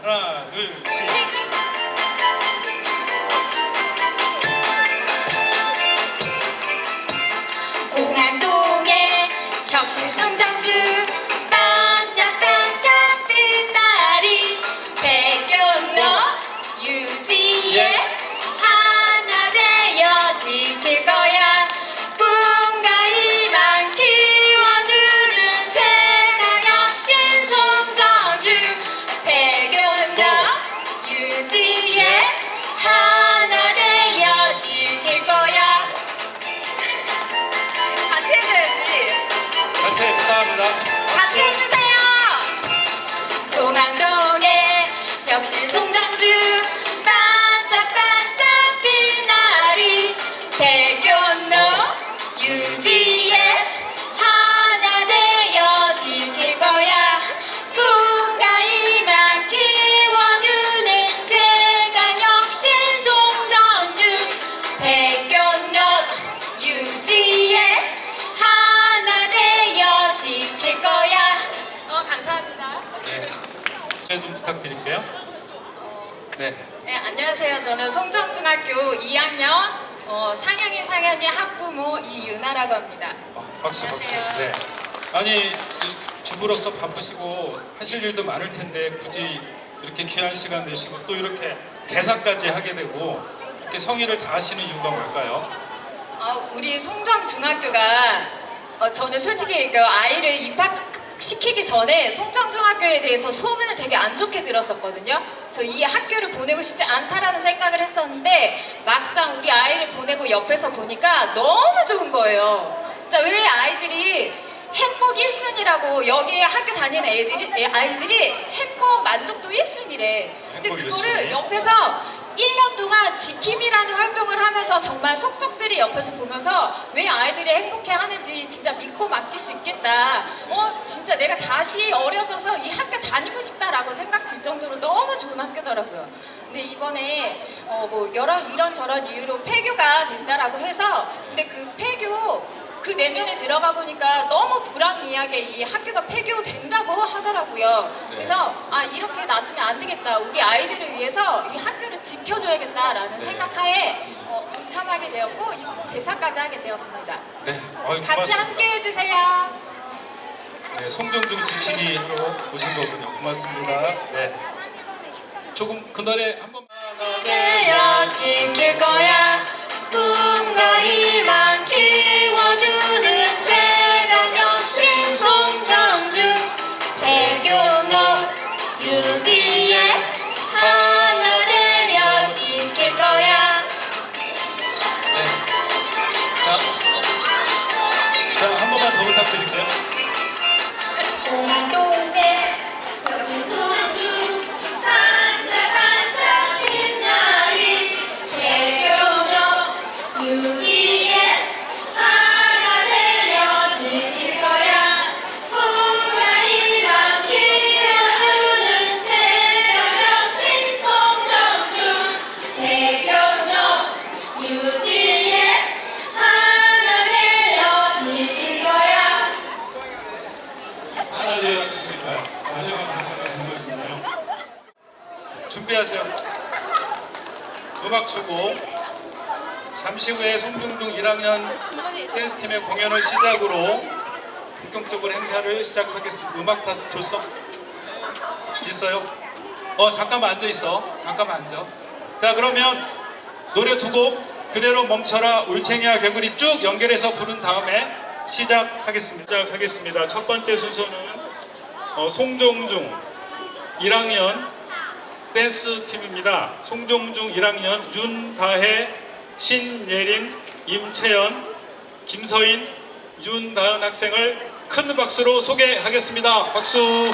하나, 둘, 셋. 공안동의 혁신성장주 반짝반짝 빛나리 백연로 유지에 하나 되어 지킬 거야. 꿈과 희망 키워주는 최강혁신 성장주 백연로 유지에 하나 되어 지킬 거야. 같이 해줘야지. 같이 부탁합니다. 같이 해주세요. 공항동의 혁신 성장주 반짝반짝 빛나리 대교로 UGS 하나 되어 지킬 거야. 꿈과 희망 키워주는 최강혁신 성장주 대교로 UGS 하나 되어 지킬 거야. 감사합니다. 네, 좀 부탁드릴게요. 네. 네, 안녕하세요. 저는 송정중학교 2학년 상현이 학부모 이유나라고 합니다. 박수 박수. 안녕하세요. 네. 아니 주부로서 바쁘시고 하실 일도 많을 텐데 굳이 이렇게 귀한 시간 내시고 또 이렇게 대사까지 하게 되고 이렇게 성의를 다하시는 이유가 뭘까요? 우리 송정중학교가 저는 솔직히 그 아이를 입학시키기 전에 송정중학교에 대해서 소문을 되게 안 좋게 들었었거든요. 저 이 학교를 보내고 싶지 않다라는 생각을 했었는데 막상 우리 아이를 보내고 옆에서 보니까 너무 좋은 거예요. 진짜 왜 아이들이 행복 1순위라고 여기 학교 다니는 아이들이 행복 만족도 1순위래. 근데 행복 그거를 1순위? 옆에서 1년 동안 지킴이라는 활동을 하면서 정말 속속들이 옆에서 보면서 왜 아이들이 행복해 하는지 진짜 믿고 맡길 수 있겠다. 진짜 내가 다시 어려져서 이 학교 다니고 싶다라고 생각 들 정도로 너무 좋은 학교더라고요. 근데 이번에 뭐 여러 이런저런 이유로 폐교가 된다라고 해서 근데 그 폐교 그 내면에 들어가 보니까 너무 불합리하게 이 학교가 폐교된다고 하더라고요. 네. 그래서 이렇게 놔두면 안 되겠다. 우리 아이들을 위해서 이 학교를 지켜줘야겠다라는 네. 생각하에 동참하게 되었고 이 대사까지 하게 되었습니다. 네. 같이 고맙습니다. 함께 해주세요. 네, 송정중 지키기 하러 오신 거군요. 고맙습니다. 네. 조금 그 노래 한 번만. 되어 지킬 거야. 꿈과 희망 키워주는 최강혁신 송정중 대교로 UGS 하나 되어 지킬 거야. 네. 자, 한 번만 더 부탁드릴게요. 공동의 혁신 송정중 반짝반짝 빛나리 대교로 UGS 하나 되어 지킬 거야. 꿈과 희망 키워주는 최강혁신 송정중 대교로 UGS 하나 되어 지킬 거야. 하나 되었습니까? 마지막 말씀을 드리겠습니다. 준비하세요. 음악 주고 잠시 후에 송중중 1학년 댄스팀의 공연을 시작으로 본격적으로 행사를 시작하겠습니다. 음악 다 줬어? 있어요? 잠깐만 앉아 있어. 잠깐만 앉아. 자, 그러면 노래 두 곡 그대로 멈춰라 울챙이와 개구리 쭉 연결해서 부른 다음에 시작하겠습니다. 첫 번째 순서는 송정중 1학년 댄스 팀입니다. 송정중 1학년 윤다혜, 신예린, 임채연, 김서인, 윤다은 학생을 큰 박수로 소개하겠습니다. 박수.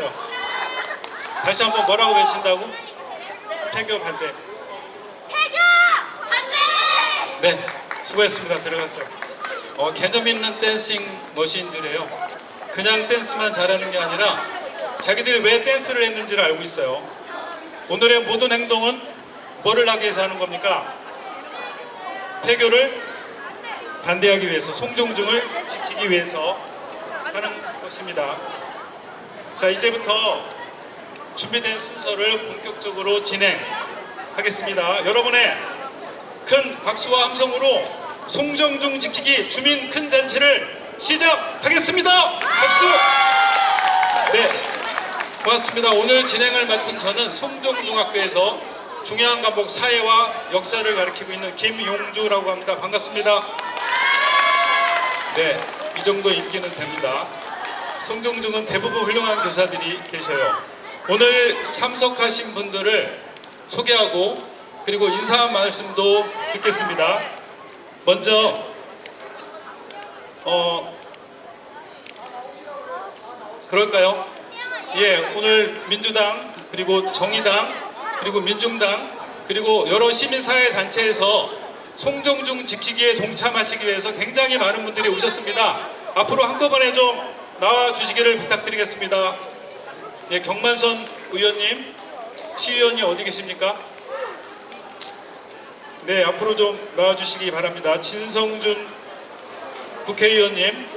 들어갔어요. 다시 한번 뭐라고 외친다고? 폐교 반대. 폐교 반대! 네, 수고했습니다. 들어갔어요. 개념 있는 댄싱 머신들이에요. 그냥 댄스만 잘하는 게 아니라 자기들이 왜 댄스를 했는지를 알고 있어요. 오늘의 모든 행동은 뭐를 하기 위해서 하는 겁니까? 폐교를 반대하기 위해서, 송정중을 지키기 위해서 하는 것입니다. 자, 이제부터 준비된 순서를 본격적으로 진행하겠습니다. 여러분의 큰 박수와 함성으로 송정중 지키기 주민 큰 잔치를 시작하겠습니다. 박수! 네, 고맙습니다. 오늘 진행을 맡은 저는 송정중학교에서 중요한과목 사회와 역사를 가르치고 있는 김용주라고 합니다. 반갑습니다. 네, 이 정도 인기는 됩니다. 송정중은 대부분 훌륭한 교사들이 계셔요. 오늘 참석하신 분들을 소개하고 그리고 인사 말씀도 듣겠습니다. 먼저 그럴까요? 예, 오늘 민주당 그리고 정의당 그리고 민중당 그리고 여러 시민사회 단체에서 송정중 지키기에 동참하시기 위해서 굉장히 많은 분들이 오셨습니다. 앞으로 한꺼번에 좀 나와주시기를 부탁드리겠습니다. 예, 경만선 의원님, 시의원이 어디 계십니까? 네, 앞으로 좀 나와주시기 바랍니다. 진성준 국회의원님,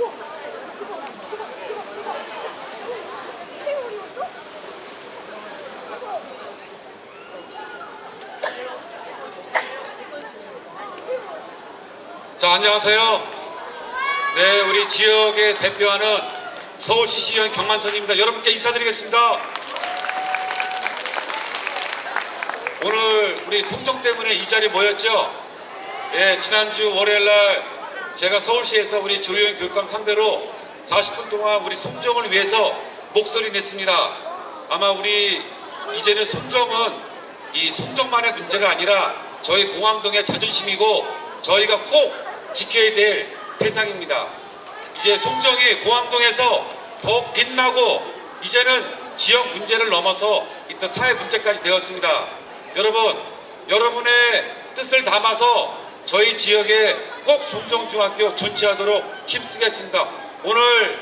자, 안녕하세요. 네, 우리 지역에 대표하는 서울시 시의원 경만선입니다. 여러분께 인사드리겠습니다. 오늘 우리 송정 때문에 이 자리에 모였죠. 예, 지난주 월요일날 제가 서울시에서 우리 조희연 교육감 상대로 40분 동안 우리 송정을 위해서 목소리 냈습니다. 아마 우리 이제는 송정은 이 송정만의 문제가 아니라 저희 공항동의 자존심이고 저희가 꼭 지켜야 될 대상입니다. 이제 송정이 공항동에서 더 빛나고 이제는 지역 문제를 넘어서 이또 사회 문제까지 되었습니다. 여러분, 여러분의 뜻을 담아서 저희 지역에 꼭 송정중학교 존치하도록 힘쓰겠습니다. 오늘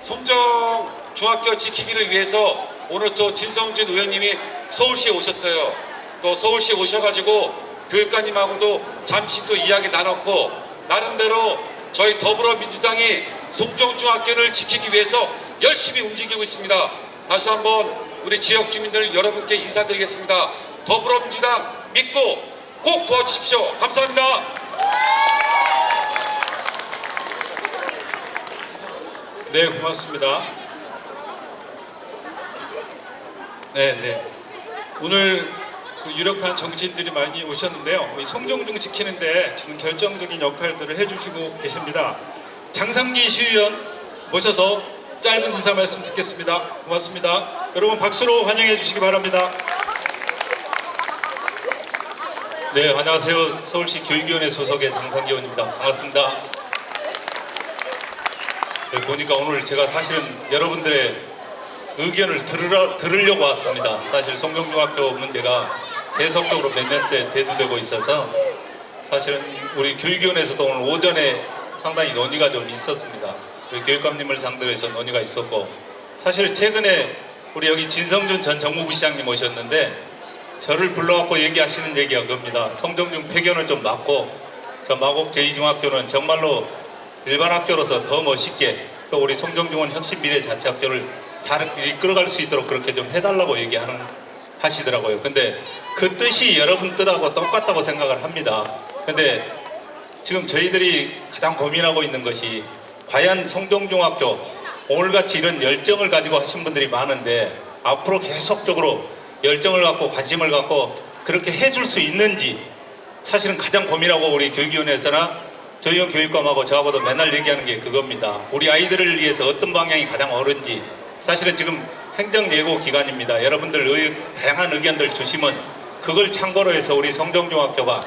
송정중학교 지키기를 위해서 오늘 또 진성준 의원님이 서울시에 오셨어요. 또 서울시에 오셔가지고 교육관님하고도 잠시 또 이야기 나눴고 나름대로 저희 더불어민주당이 송정중학교를 지키기 위해서 열심히 움직이고 있습니다. 다시 한번 우리 지역 주민들 여러분께 인사드리겠습니다. 더불어민주당 믿고 꼭 도와주십시오. 감사합니다. 네, 고맙습니다. 네. 오늘 그 유력한 정치인들이 많이 오셨는데요. 우리 송정중 지키는데 지금 결정적인 역할들을 해주시고 계십니다. 장상기 시의원 모셔서 짧은 인사 말씀 듣겠습니다. 고맙습니다. 여러분 박수로 환영해 주시기 바랍니다. 네, 안녕하세요. 서울시 교육위원회 소속의 장상기 의원입니다. 반갑습니다. 네, 보니까 오늘 제가 사실은 여러분들의 의견을 들으려고 왔습니다. 사실 송정중학교 문제가 계속적으로 몇 년째 대두되고 있어서 사실은 우리 교육위원회에서도 오늘 오전에 상당히 논의가 좀 있었습니다. 우리 교육감님을 상대로 해서 논의가 있었고 사실 최근에 우리 여기 진성준 전 정무부 시장님 오셨는데 저를 불러갖고 얘기하시는 얘기가 그겁니다. 송정중 폐교는 좀 막고 저 마곡 제2중학교는 정말로 일반 학교로서 더 멋있게 또 우리 송정중은 혁신미래자치학교를 잘 이끌어갈 수 있도록 그렇게 좀 해달라고 하시더라고요. 근데 그 뜻이 여러분 뜻하고 똑같다고 생각을 합니다. 근데 지금 저희들이 가장 고민하고 있는 것이 과연 송정중학교 오늘같이 이런 열정을 가지고 하신 분들이 많은데 앞으로 계속적으로 열정을 갖고 관심을 갖고 그렇게 해줄 수 있는지 사실은 가장 고민하고 우리 교육위원회에서나 조희연 교육감하고 저하고도 맨날 얘기하는 게 그겁니다. 우리 아이들을 위해서 어떤 방향이 가장 옳은지 사실은 지금 행정예고 기간입니다. 여러분들 다양한 의견들 주시면 그걸 참고로 해서 우리 송정중학교가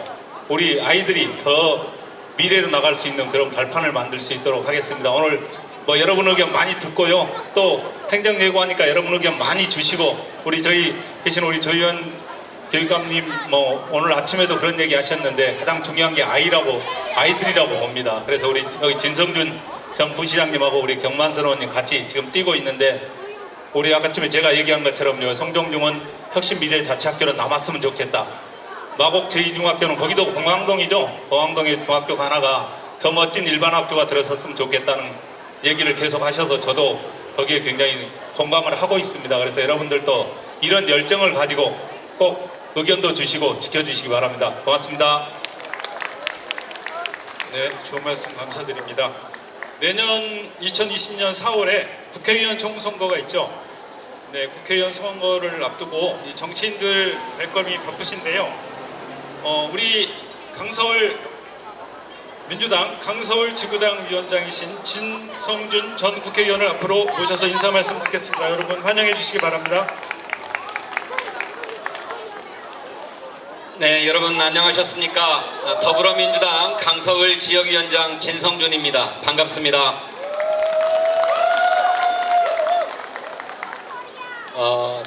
우리 아이들이 더 미래로 나갈 수 있는 그런 발판을 만들 수 있도록 하겠습니다. 오늘 뭐 여러분 의견 많이 듣고요. 또 행정예고 하니까 여러분 의견 많이 주시고 우리 저희 계신 우리 조희연 교육감님 뭐 오늘 아침에도 그런 얘기 하셨는데 가장 중요한 게 아이들이라고 봅니다. 그래서 우리 여기 진성준 전 부시장님하고 우리 경만선 의원님 같이 지금 뛰고 있는데 우리 아까쯤에 제가 얘기한 것처럼요. 성정중은 혁신미래 자치학교로 남았으면 좋겠다. 마곡 제2중학교는 거기도 공항동이죠. 공항동에 중학교 하나가 더 멋진 일반 학교가 들어섰으면 좋겠다는 얘기를 계속 하셔서 저도 거기에 굉장히 공감을 하고 있습니다. 그래서 여러분들도 이런 열정을 가지고 꼭 의견도 주시고 지켜주시기 바랍니다. 고맙습니다. 네, 좋은 말씀 감사드립니다. 내년 2020년 4월에 국회의원 총선거가 있죠. 네, 국회의원 선거를 앞두고 이 정치인들 발걸음이 바쁘신데요. 우리 강서울 민주당 강서울 지구당 위원장이신 진성준 전 국회의원을 앞으로 모셔서 인사 말씀 듣겠습니다. 여러분 환영해 주시기 바랍니다. 네, 여러분 안녕하셨습니까? 더불어민주당 강서울 지역위원장 진성준입니다. 반갑습니다.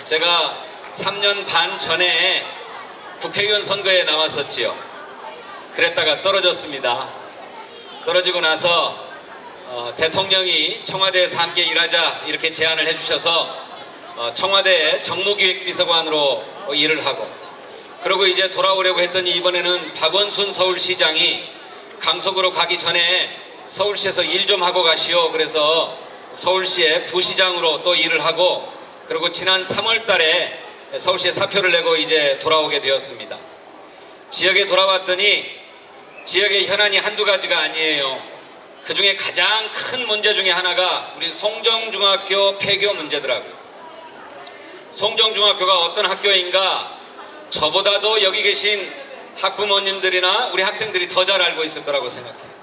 제가 3년 반 전에 국회의원 선거에 나왔었지요. 그랬다가 떨어졌습니다. 떨어지고 나서 대통령이 청와대에서 함께 일하자 이렇게 제안을 해주셔서 청와대 정무기획비서관으로 일을 하고 그리고 이제 돌아오려고 했더니 이번에는 박원순 서울시장이 강석으로 가기 전에 서울시에서 일 좀 하고 가시오. 그래서 서울시의 부시장으로 또 일을 하고 그리고 지난 3월 달에 서울시에 사표를 내고 이제 돌아오게 되었습니다. 지역에 돌아왔더니 지역의 현안이 한두 가지가 아니에요. 그 중에 가장 큰 문제 중에 하나가 우리 송정중학교 폐교 문제더라고요. 송정중학교가 어떤 학교인가 저보다도 여기 계신 학부모님들이나 우리 학생들이 더 잘 알고 있을 거라고 생각해요.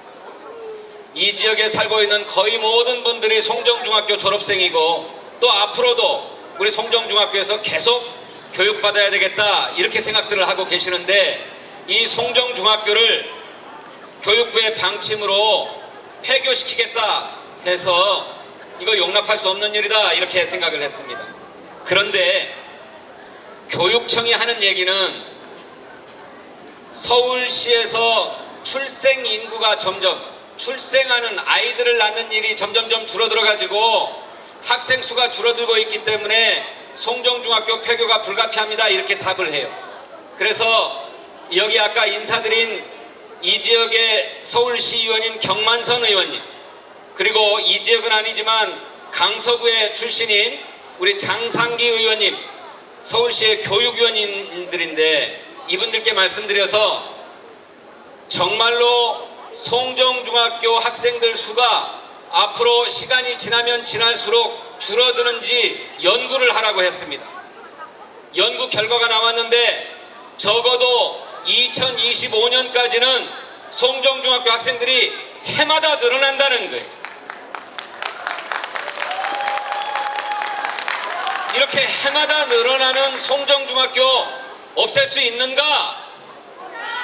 이 지역에 살고 있는 거의 모든 분들이 송정중학교 졸업생이고 또 앞으로도 우리 송정중학교에서 계속 교육받아야 되겠다 이렇게 생각들을 하고 계시는데 이 송정중학교를 교육부의 방침으로 폐교시키겠다 해서 이거 용납할 수 없는 일이다 이렇게 생각을 했습니다. 그런데 교육청이 하는 얘기는 서울시에서 출생 인구가 출생하는 아이들을 낳는 일이 점점점 줄어들어 가지고 학생 수가 줄어들고 있기 때문에 송정중학교 폐교가 불가피합니다 이렇게 답을 해요. 그래서 여기 아까 인사드린 이 지역의 서울시의원인 경만선 의원님 그리고 이 지역은 아니지만 강서구의 출신인 우리 장상기 의원님 서울시의 교육위원님들인데 이분들께 말씀드려서 정말로 송정중학교 학생들 수가 앞으로 시간이 지나면 지날수록 줄어드는지 연구를 하라고 했습니다. 연구 결과가 나왔는데 적어도 2025년까지는 송정중학교 학생들이 해마다 늘어난다는 거예요. 이렇게 해마다 늘어나는 송정중학교 없앨 수 있는가?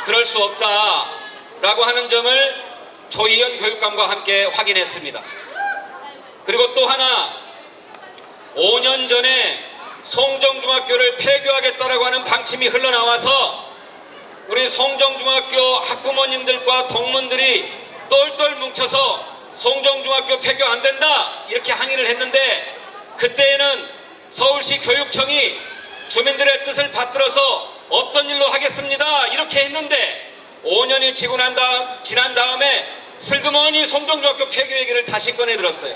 그럴 수 없다라고 하는 점을 조희연 교육감과 함께 확인했습니다. 그리고 또 하나 5년 전에 송정중학교를 폐교하겠다라고 하는 방침이 흘러나와서 우리 송정중학교 학부모님들과 동문들이 똘똘 뭉쳐서 송정중학교 폐교 안 된다 이렇게 항의를 했는데 그때에는 서울시 교육청이 주민들의 뜻을 받들어서 없던 일로 하겠습니다 이렇게 했는데 5년이 지난 다음에 슬그머니 송정중학교 폐교 얘기를 다시 꺼내 들었어요.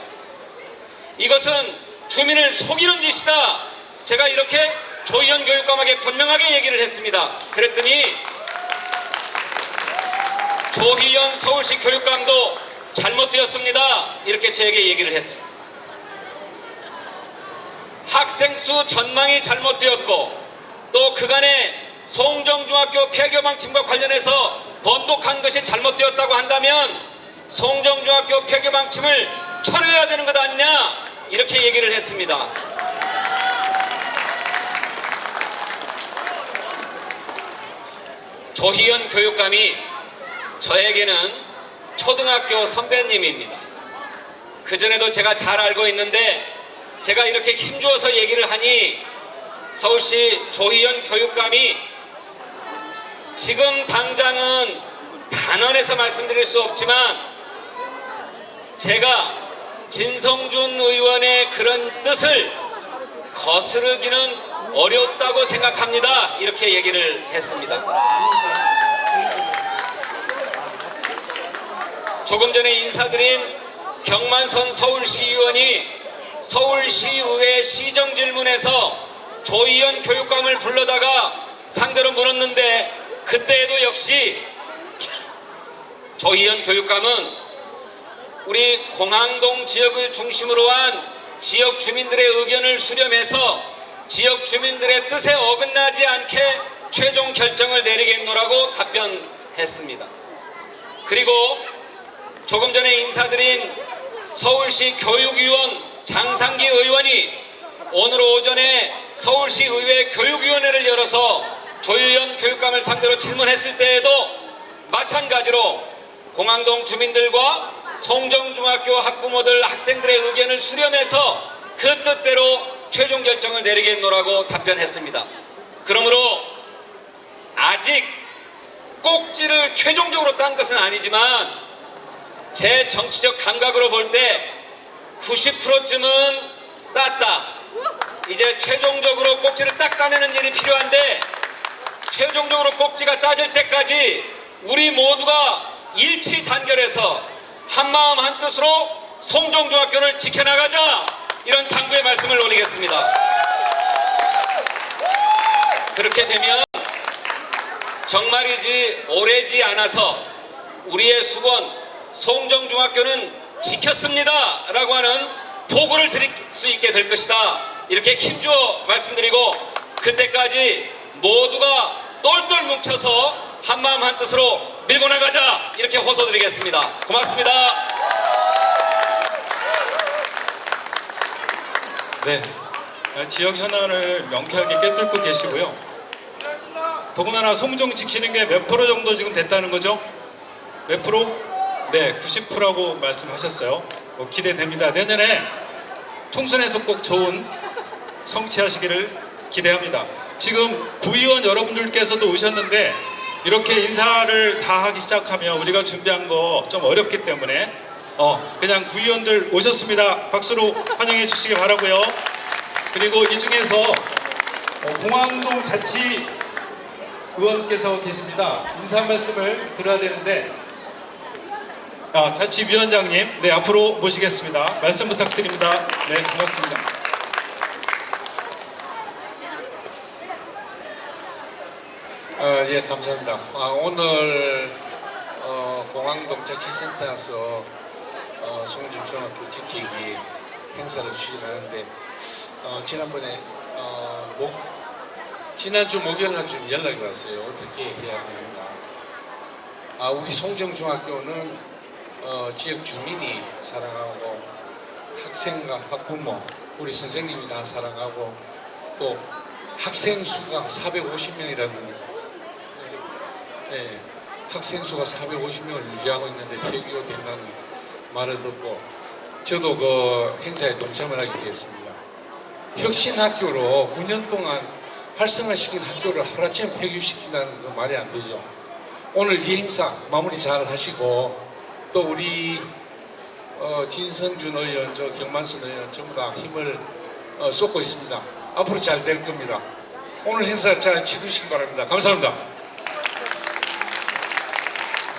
이것은 주민을 속이는 짓이다. 제가 이렇게 조희연 교육감에게 분명하게 얘기를 했습니다. 그랬더니 조희연 서울시 교육감도 잘못되었습니다 이렇게 저에게 얘기를 했습니다. 학생 수 전망이 잘못되었고 또 그간에 송정중학교 폐교 방침과 관련해서 번복한 것이 잘못되었다고 한다면 송정중학교 폐교 방침을 철회해야 되는 것 아니냐 이렇게 얘기를 했습니다. 조희연 교육감이 저에게는 초등학교 선배님입니다. 그전에도 제가 잘 알고 있는데 제가 이렇게 힘주어서 얘기를 하니 서울시 조희연 교육감이 지금 당장은 단언해서 말씀드릴 수 없지만 제가 진성준 의원의 그런 뜻을 거스르기는 어렵다고 생각합니다. 이렇게 얘기를 했습니다. 조금 전에 인사드린 경만선 서울시의원이 서울시의회 시정질문에서 조희연 교육감을 불러다가 상대로 물었는데 그때에도 역시 조희연 교육감은 우리 공항동 지역을 중심으로 한 지역 주민들의 의견을 수렴해서 지역 주민들의 뜻에 어긋나지 않게 최종 결정을 내리겠노라고 답변했습니다. 그리고 조금 전에 인사드린 서울시 교육위원 장상기 의원이 오늘 오전에 서울시 의회 교육위원회를 열어서 조희연 교육감을 상대로 질문했을 때에도 마찬가지로 공항동 주민들과 송정중학교 학부모들 학생들의 의견을 수렴해서 그 뜻대로 최종 결정을 내리겠노라고 답변했습니다. 그러므로 아직 꼭지를 최종적으로 딴 것은 아니지만 제 정치적 감각으로 볼 때 90%쯤은 땄다. 이제 최종적으로 꼭지를 딱 따내는 일이 필요한데 최종적으로 꼭지가 따질 때까지 우리 모두가 일치 단결해서 한마음 한뜻으로 송정중학교를 지켜나가자, 이런 당부의 말씀을 올리겠습니다. 그렇게 되면 정말이지 오래지 않아서 우리의 수건 송정중학교는 지켰습니다 라고 하는 보고를 드릴 수 있게 될 것이다, 이렇게 힘주어 말씀드리고 그때까지 모두가 똘똘 뭉쳐서 한마음 한뜻으로 밀고 나가자, 이렇게 호소드리겠습니다. 고맙습니다. 네, 지역 현안을 명쾌하게 꿰뚫고 계시고요. 더군다나 송정 지키는 게 몇 프로 정도 지금 됐다는 거죠? 몇 프로? 네, 90%라고 말씀하셨어요. 기대됩니다. 내년에 총선에서 꼭 좋은 성취하시기를 기대합니다. 지금 구의원 여러분들께서도 오셨는데 이렇게 인사를 다 하기 시작하면 우리가 준비한 거 좀 어렵기 때문에 그냥 구의원들 오셨습니다. 박수로 환영해 주시기 바라고요. 그리고 이 중에서 공항동 자치 의원께서 계십니다. 인사 말씀을 드려야 되는데 자치위원장님, 네, 앞으로 모시겠습니다. 말씀 부탁드립니다. 네, 고맙습니다. 예, 감사합니다. 오늘 공항동 자치센터에서 송정중학교 지키기 행사를 추진하는데 지난번에 지난주 목요일날 좀 연락이 왔어요. 어떻게 해야 됩니다. 우리 송정중학교는 지역 주민이 사랑하고 학생과 학부모, 우리 선생님이 다 사랑하고 또 학생 수가 450명이라는 학생 수가 450명을 유지하고 있는데 폐교가 된다는 말을 듣고 저도 그 행사에 동참을 하게 되었습니다. 혁신학교로 9년 동안 활성화시킨 학교를 하루아침에 폐교시킨다는 건 말이 안 되죠. 오늘 이 행사 마무리 잘 하시고 또 우리 진성준 의원, 경만선 의원 전부 다 힘을 쏟고 있습니다. 앞으로 잘 될 겁니다. 오늘 행사 잘 치르시기 바랍니다. 감사합니다.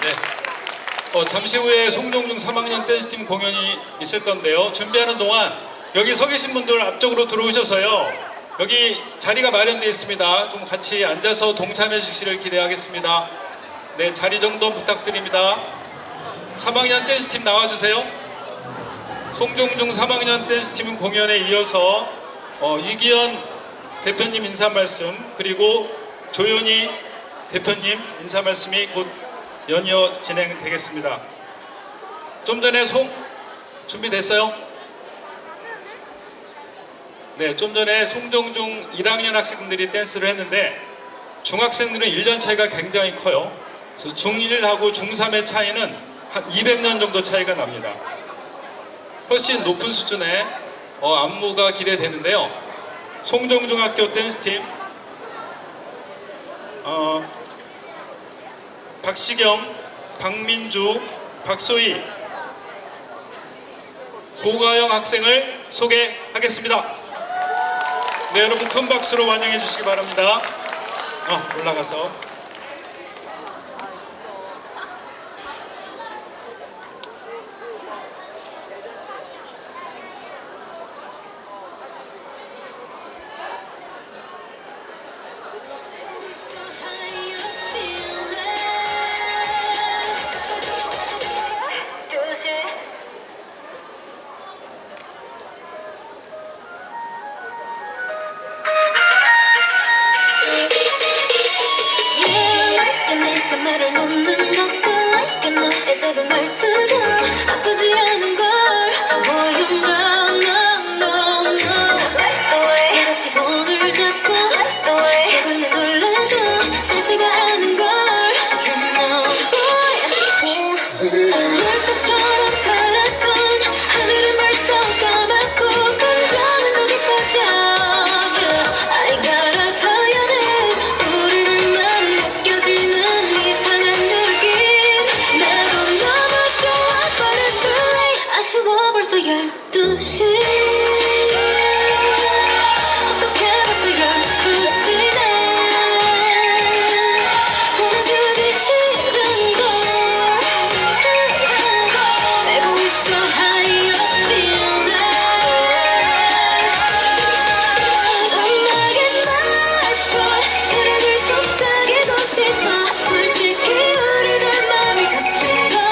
네, 잠시 후에 송정중 3학년 댄스팀 공연이 있을 건데요. 준비하는 동안 여기 서 계신 분들 앞쪽으로 들어오셔서요. 여기 자리가 마련되어 있습니다. 좀 같이 앉아서 동참해 주시기를 기대하겠습니다. 네, 자리 정돈 부탁드립니다. 3학년 댄스팀 나와주세요. 송정중 3학년 댄스팀 공연에 이어서 이기현 대표님 인사 말씀, 그리고 조현희 대표님 인사 말씀이 곧 연이어 진행되겠습니다. 좀 전에 준비됐어요? 네, 좀 전에 송정중 1학년 학생들이 댄스를 했는데 중학생들은 1년 차이가 굉장히 커요. 그래서 중1하고 중3의 차이는 한 200년 정도 차이가 납니다. 훨씬 높은 수준의 안무가 기대되는데요. 송정중학교 댄스팀 박시경, 박민주, 박소희, 고가영 학생을 소개하겠습니다. 네, 여러분 큰 박수로 환영해 주시기 바랍니다. 올라가서. 말을 놓는 것도 like 너의 작은 말투도 나쁘지 않은 걸 Boy you know no no no 말없이 손을 잡고 조금은 놀라도 싫지가 않은 걸 You know 물감처럼 파랗던 하늘은 벌써 까맣고 감정은 더 깊어져 I gotta tell you this 우리를 난 느껴지는 아쉬워 벌써 12시 어떡해 벌써 12시네 보내주기 싫은걸 알고 있어 how you feel 음악에 맞춰 사랑을 속삭이고 싶어 솔직히 우리들 맘이 같은 걸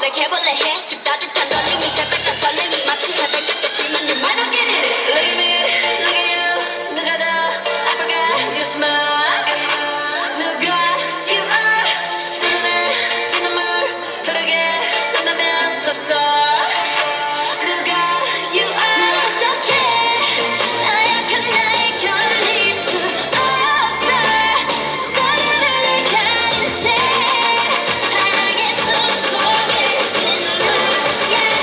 like 해볼래 해 그 따뜻한 떨림이 시작했다 설렘이 마치 해변같겠지만 늘 말하긴 해 Look at me, look at you 누가 더 아플까 You smile 누가 you are 두 눈에 네 눈물 흐르게 한다면 섰어 누가 you are 어떡해 나약한 나의 견딜 수 없어 사랑을 가진 채 사랑의 손 Yeah.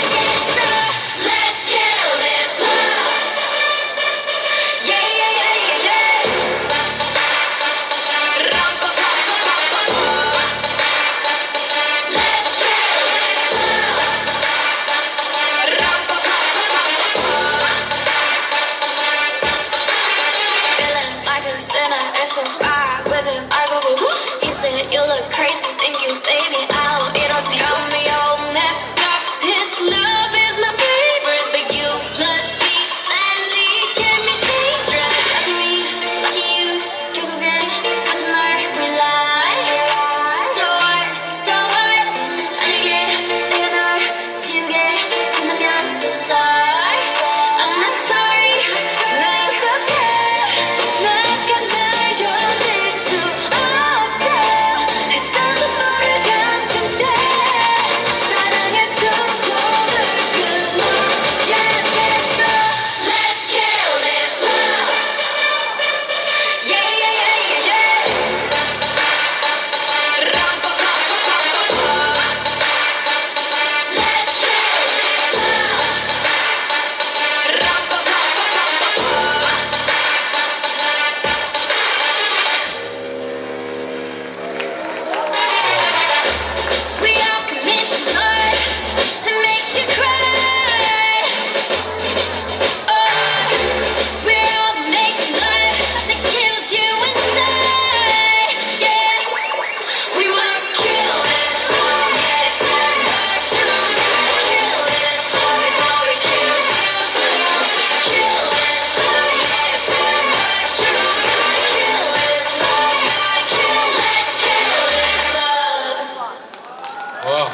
와,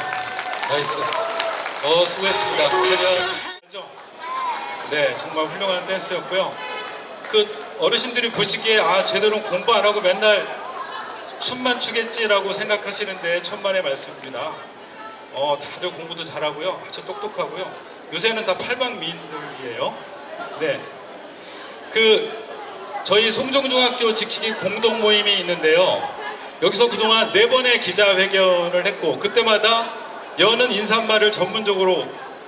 나이스. 수고했습니다. 그죠? 네, 정말 훌륭한 댄스였고요. 그 어르신들이 보시기에 아 제대로 공부 안 하고 맨날 춤만 추겠지라고 생각하시는데 천만의 말씀입니다. 다들 공부도 잘하고요, 아주 똑똑하고요. 요새는 다 팔방미인들이에요. 네, 저희 송정중학교 지키기 공동 모임이 있는데요. 여기서 그동안 4번의 기자회견을 했고 그때마다 여는 인사말을 전문적으로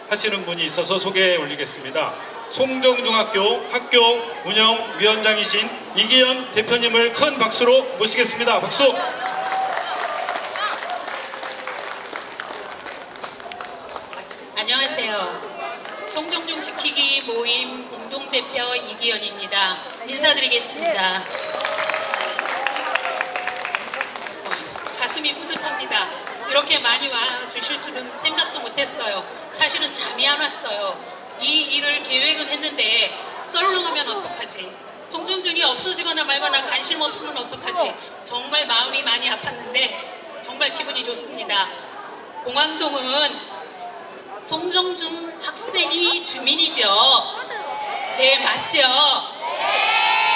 하시는 분이 있어서 소개해 올리겠습니다. 송정중학교 학교 운영위원장이신 이기현 대표님을 큰 박수로 모시겠습니다. 박수! 안녕하세요. 송정중 지키기 모임 공동대표 이기현입니다. 인사드리겠습니다. 가슴이 뿌듯합니다. 이렇게 많이 와주실 줄은 생각도 못했어요. 사실은 잠이 안 왔어요. 이 일을 계획은 했는데 썰렁하면 어떡하지? 송정중이 없어지거나 말거나 관심 없으면 어떡하지? 정말 마음이 많이 아팠는데 정말 기분이 좋습니다. 공항동은 송정중 학생이 주민이죠. 네, 맞죠?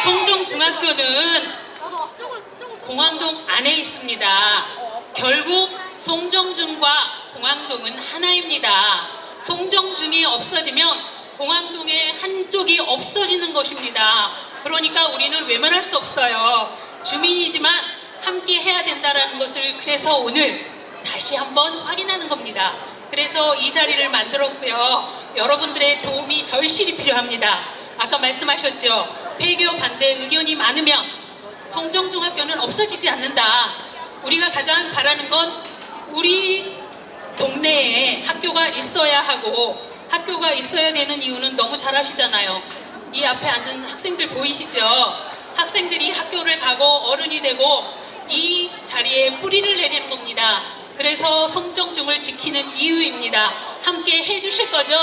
송정중학교는 공항동 안에 있습니다. 결국 송정중과 공항동은 하나입니다. 송정중이 없어지면 공항동의 한쪽이 없어지는 것입니다. 그러니까 우리는 외면할 수 없어요. 주민이지만 함께 해야 된다는 것을 그래서 오늘 다시 한번 확인하는 겁니다. 그래서 이 자리를 만들었고요. 여러분들의 도움이 절실히 필요합니다. 아까 말씀하셨죠. 폐교 반대 의견이 많으면 송정중학교는 없어지지 않는다. 우리가 가장 바라는 건 우리 동네에 학교가 있어야 하고 학교가 있어야 되는 이유는 너무 잘 아시잖아요. 이 앞에 앉은 학생들 보이시죠? 학생들이 학교를 가고 어른이 되고 이 자리에 뿌리를 내리는 겁니다. 그래서 송정중을 지키는 이유입니다. 함께 해주실 거죠?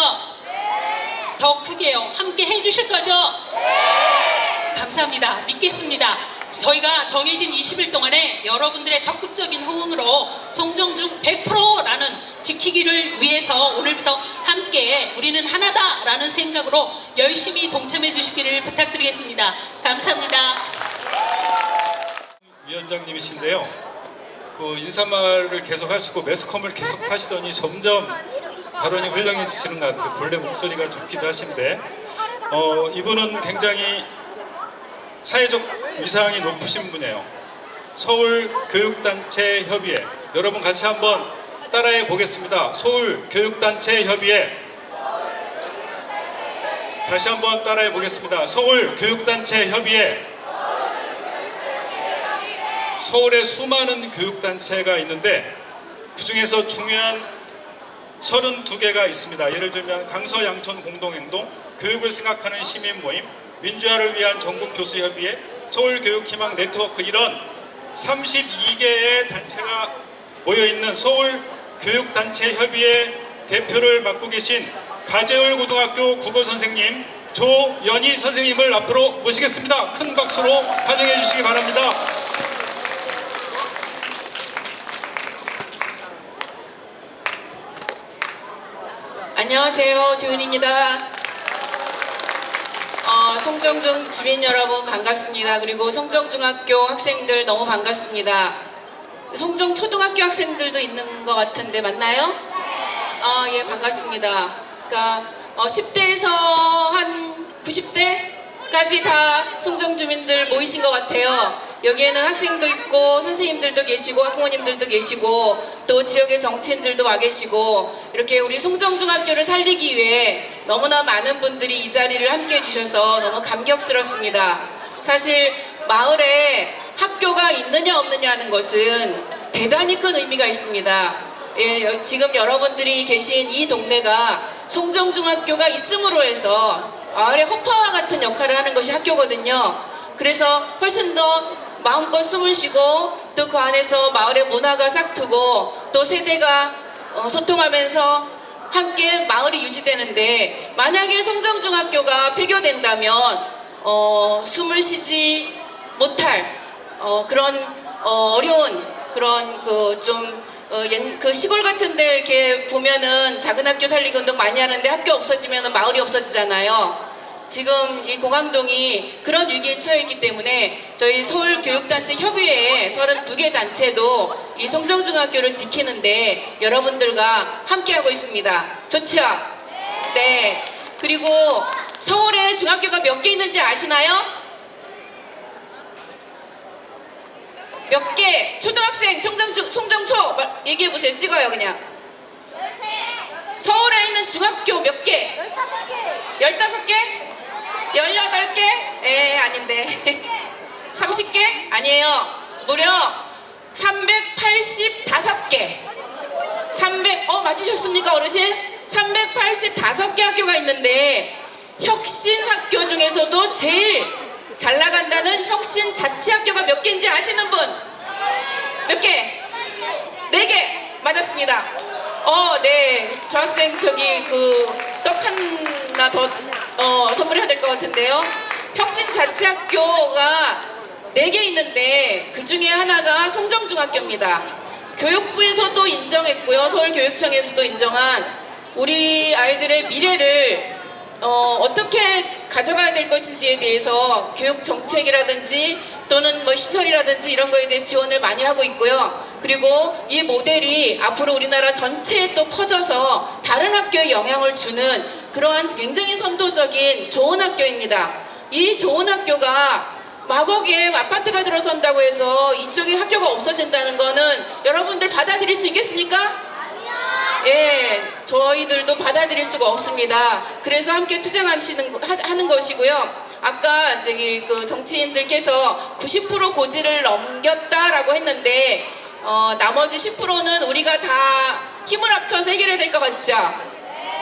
더 크게요. 함께 해주실 거죠? 감사합니다. 믿겠습니다. 저희가 정해진 20일 동안에 여러분들의 적극적인 호응으로 송정중 100%라는 지키기를 위해서 오늘부터 함께 우리는 하나다라는 생각으로 열심히 동참해 주시기를 부탁드리겠습니다. 감사합니다. 위원장님이신데요. 그 인사말을 계속 하시고 매스컴을 계속 하시더니 점점 발언이 훌륭해지시는 것 같아요. 본래 목소리가 좋기도 하신데 이분은 굉장히 사회적 위상이 높으신 분이에요. 서울교육단체 협의회, 여러분 같이 한번 따라해 보겠습니다. 서울교육단체 협의회, 다시 한번 따라해 보겠습니다. 서울교육단체 협의회. 서울에 수많은 교육단체가 있는데 그 중에서 중요한 32개가 있습니다. 예를 들면 강서 양천 공동행동, 교육을 생각하는 시민모임, 민주화를 위한 전국교수협의회, 서울교육희망 네트워크, 이런 32개의 단체가 모여있는 서울교육단체협의회 대표를 맡고 계신 가재울 고등학교 국어선생님 조연희 선생님을 앞으로 모시겠습니다. 큰 박수로 환영해 주시기 바랍니다. 안녕하세요, 조윤입니다. 송정중 주민 여러분 반갑습니다. 그리고 송정중학교 학생들 너무 반갑습니다. 송정초등학교 학생들도 있는 것 같은데 맞나요? 예, 반갑습니다. 그러니까 10대에서 한 90대까지 다 송정 주민들 모이신 것 같아요. 여기에는 학생도 있고 선생님들도 계시고 학부모님들도 계시고 또 지역의 정치인들도 와 계시고 이렇게 우리 송정중학교를 살리기 위해 너무나 많은 분들이 이 자리를 함께 해주셔서 너무 감격스럽습니다. 사실 마을에 학교가 있느냐 없느냐 하는 것은 대단히 큰 의미가 있습니다. 예, 지금 여러분들이 계신 이 동네가 송정중학교가 있음으로 해서 마을의 허파와 같은 역할을 하는 것이 학교거든요. 그래서 훨씬 더 마음껏 숨을 쉬고 또 그 안에서 마을의 문화가 싹트고 또 세대가 소통하면서 함께 마을이 유지되는데, 만약에 송정중학교가 폐교된다면 숨을 쉬지 못할 그런 어려운 그런 좀 그 시골 같은데 이렇게 보면은 작은 학교 살리기 운동 많이 하는데 학교 없어지면은 마을이 없어지잖아요. 지금 이 공항동이 그런 위기에 처해 있기 때문에 저희 서울교육단체 협의회에 32개 단체도 이 송정중학교를 지키는데 여러분들과 함께하고 있습니다. 좋죠? 네. 그리고 서울에 중학교가 몇 개 있는지 아시나요? 몇 개? 초등학생, 송정초 얘기해보세요. 찍어요 그냥. 서울에 있는 중학교 몇 개? 15개? 18개? 에 아닌데 30개? 아니에요. 무려 385개. 맞히셨습니까 어르신? 385개 학교가 있는데 혁신학교 중에서도 제일 잘 나간다는 혁신 자치학교가 몇 개인지 아시는 분? 몇 개? 4개 맞았습니다. 네. 저 학생 저기 떡 하나 더 선물해야 될 것 같은데요. 혁신 자치학교가 4개 있는데 그 중에 하나가 송정중학교입니다. 교육부에서도 인정했고요. 서울교육청에서도 인정한 우리 아이들의 미래를 어떻게 가져가야 될 것인지에 대해서 교육 정책이라든지 또는 뭐 시설이라든지 이런 거에 대해 지원을 많이 하고 있고요. 그리고 이 모델이 앞으로 우리나라 전체에 또 퍼져서 다른 학교에 영향을 주는 그러한 굉장히 선도적인 좋은 학교입니다. 이 좋은 학교가 마곡에 아파트가 들어선다고 해서 이쪽에 학교가 없어진다는 거는 여러분들 받아들일 수 있겠습니까? 예, 저희들도 받아들일 수가 없습니다. 그래서 함께 투쟁하는 것이고요. 아까 저기 정치인들께서 90% 고지를 넘겼다라고 했는데 나머지 10%는 우리가 다 힘을 합쳐서 해결해야 될 것 같죠?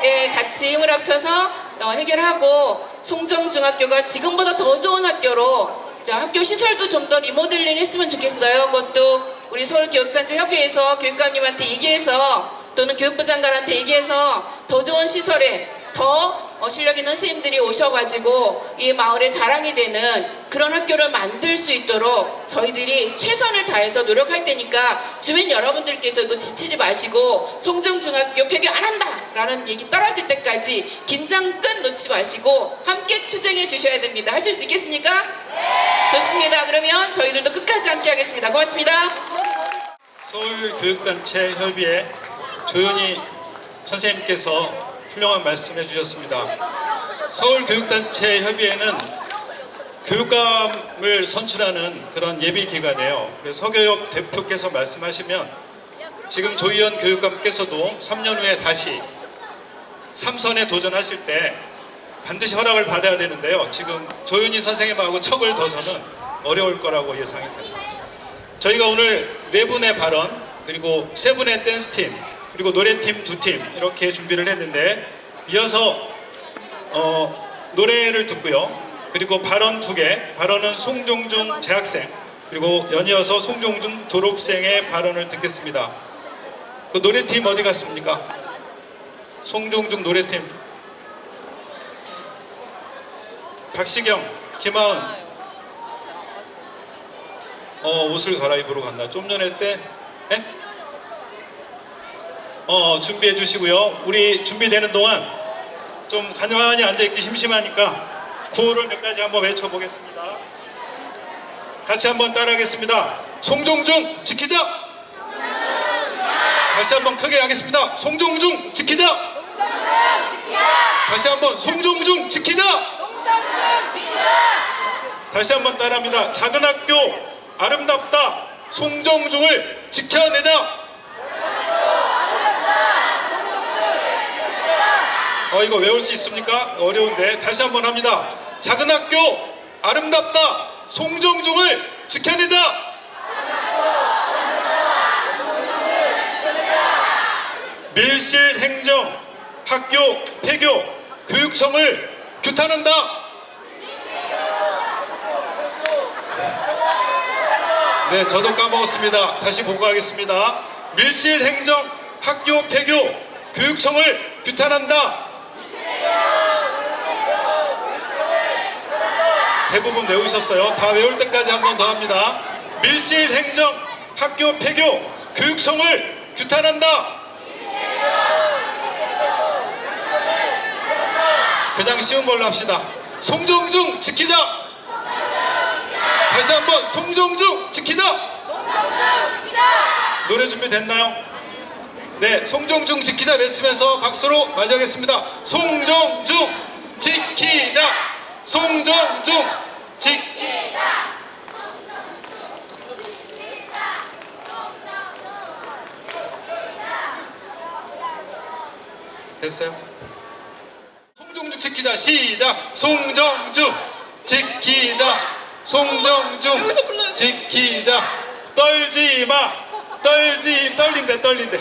예, 같이 힘을 합쳐서 해결하고 송정중학교가 지금보다 더 좋은 학교로 학교 시설도 좀 더 리모델링 했으면 좋겠어요. 그것도 우리 서울교육단체 협의회에서 교육감님한테 얘기해서 또는 교육부 장관한테 얘기해서 더 좋은 시설에 더 실력 있는 선생님들이 오셔가지고 이 마을의 자랑이 되는 그런 학교를 만들 수 있도록 저희들이 최선을 다해서 노력할 테니까 주민 여러분들께서도 지치지 마시고 송정중학교 폐교 안 한다 라는 얘기 떨어질 때까지 긴장 끈 놓지 마시고 함께 투쟁해 주셔야 됩니다. 하실 수 있겠습니까? 네. 좋습니다. 그러면 저희들도 끝까지 함께 하겠습니다. 고맙습니다. 서울교육단체 협의회 조현희 선생님께서 훌륭한 말씀해 주셨습니다. 서울교육단체 협의회는 교육감을 선출하는 그런 예비기관이에요. 그래서 서교육 대표께서 말씀하시면 지금 조희연 교육감께서도 3년 후에 다시 3선에 도전하실 때 반드시 허락을 받아야 되는데요. 지금 조윤희 선생님하고 척을 둬서는 어려울 거라고 예상이 됩니다. 저희가 오늘 4분의 발언 그리고 3분의 댄스팀 그리고 노래팀 2팀 이렇게 준비를 했는데 이어서 노래를 듣고요. 그리고 발언 2개, 발언은 송정중 재학생 그리고 연이어서 송정중 졸업생의 발언을 듣겠습니다. 그 노래팀 어디 갔습니까? 송정중 노래팀 박시경, 김하은 옷을 갈아입으러 갔나? 좀 전에 때 네? 준비해 주시고요. 우리 준비되는 동안 좀 가만히 앉아있기 심심하니까 구호를 몇 가지 한번 외쳐보겠습니다. 같이 한번 따라하겠습니다. 송정중 지키자! 다시 한번 크게 하겠습니다. 송정중 지키자! 다시 한번 송정중 지키자! 다시 한번 따라합니다. 작은 학교 아름답다. 송정중을 지켜내자. 이거 외울 수 있습니까? 어려운데 다시 한번 합니다. 작은 학교 아름답다. 송정중을 지켜내자. 밀실행정 학교 폐교 교육청을 규탄한다. 네, 저도 까먹었습니다. 다시 보고하겠습니다. 밀실행정 학교 폐교 교육청을 규탄한다. 대부분 외우셨어요. 다 외울 때까지 한 번 더 합니다. 밀실행정 학교 폐교 교육청을 규탄한다. 그냥 쉬운 걸로 합시다. 송정중 지키자. 다시 한번 송정중 지키자. 노래 준비됐나요? 네, 송정중 지키자 외치면서 박수로 맞이하겠습니다. 송정중 지키자. 송정중 지키자. 됐어요? 송정중 지키자. 시작. 송정중 지키자. 송정중 지키자. 떨지마. 떨린대.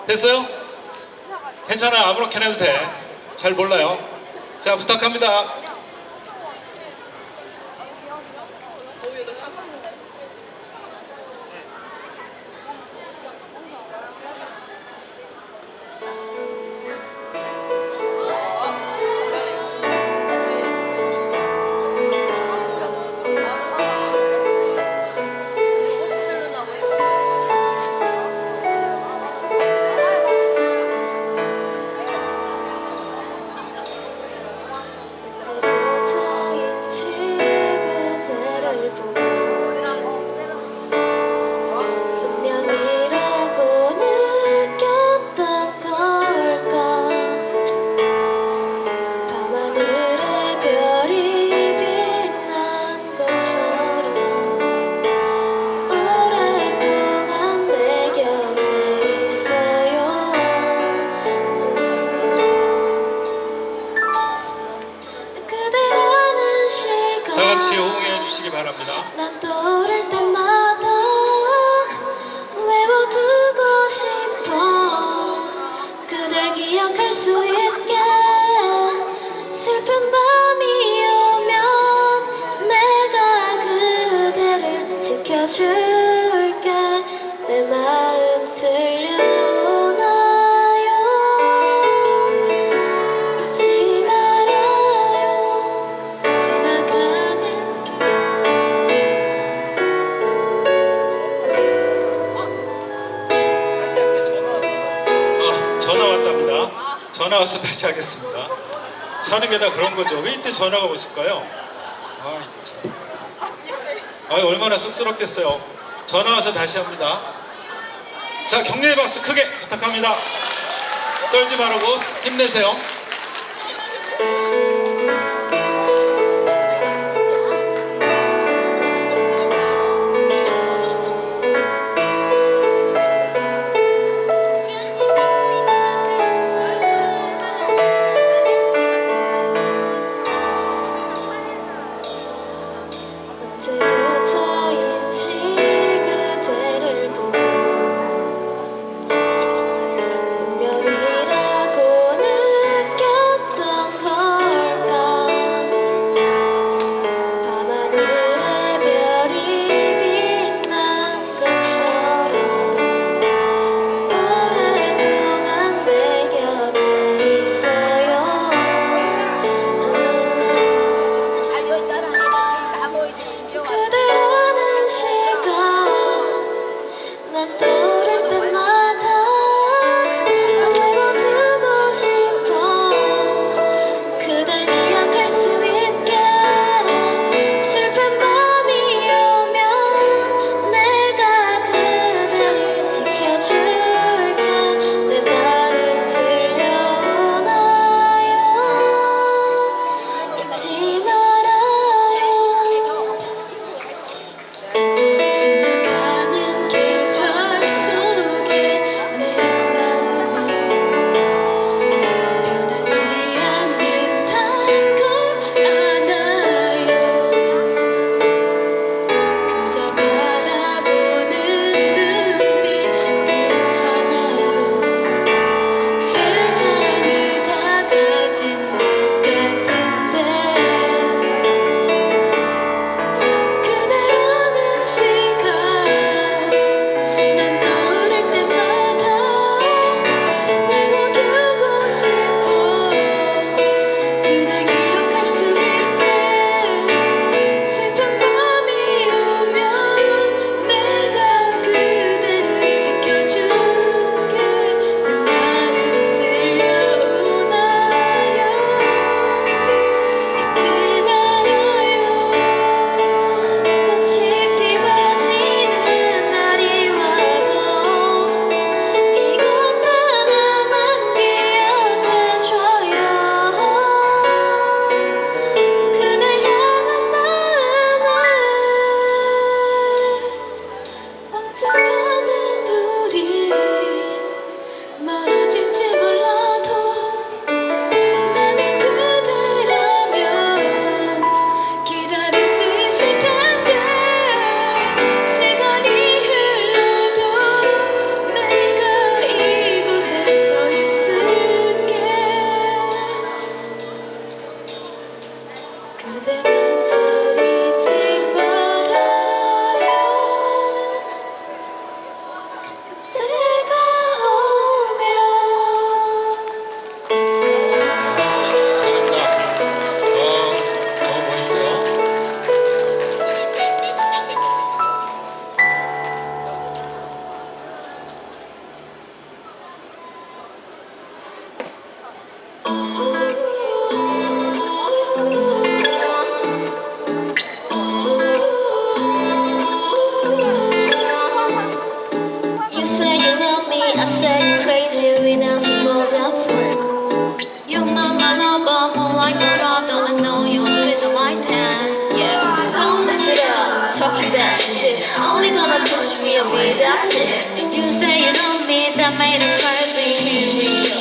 됐어요? 괜찮아요. 아무렇게나 해도 돼. 잘 몰라요. 자, 부탁합니다. 언제부터인지 그대를 보고 운명이라고 느꼈던 걸까. 밤하늘에 별이 빛난 것처럼 오랫동안 내 곁에 있어요. 그대라는 시간 다 같이 호응해 주시기 바랍니다. 난 떠오를 때마다 외워두고 싶어. 그댈 기억할 수 있게 슬픈 밤이 오면 내가 그대를 지켜줄게. 내 마음 들려오나요? 잊지 말아요. 지나가는 길 전화 왔답니다. 전화 와서 다시 하겠습니다. 사는 게 다 그런 거죠. 왜 이때 전화가 왔을까요? 얼마나 쑥스럽겠어요. 전화 와서 다시 합니다. 자, 격려의 박수 크게 부탁합니다. 떨지 말고 힘내세요. 언제부터인지 그대를 보고 운명이라고 느꼈던 걸 You say you love me, I say you're crazy, we nothing more than fun. You my lover, more like a brother, I know you feel like that. Yeah, don't mess it up, talking that shit. Only gonna push me away, that's it. You say you love me, that made her crazy. Here we go,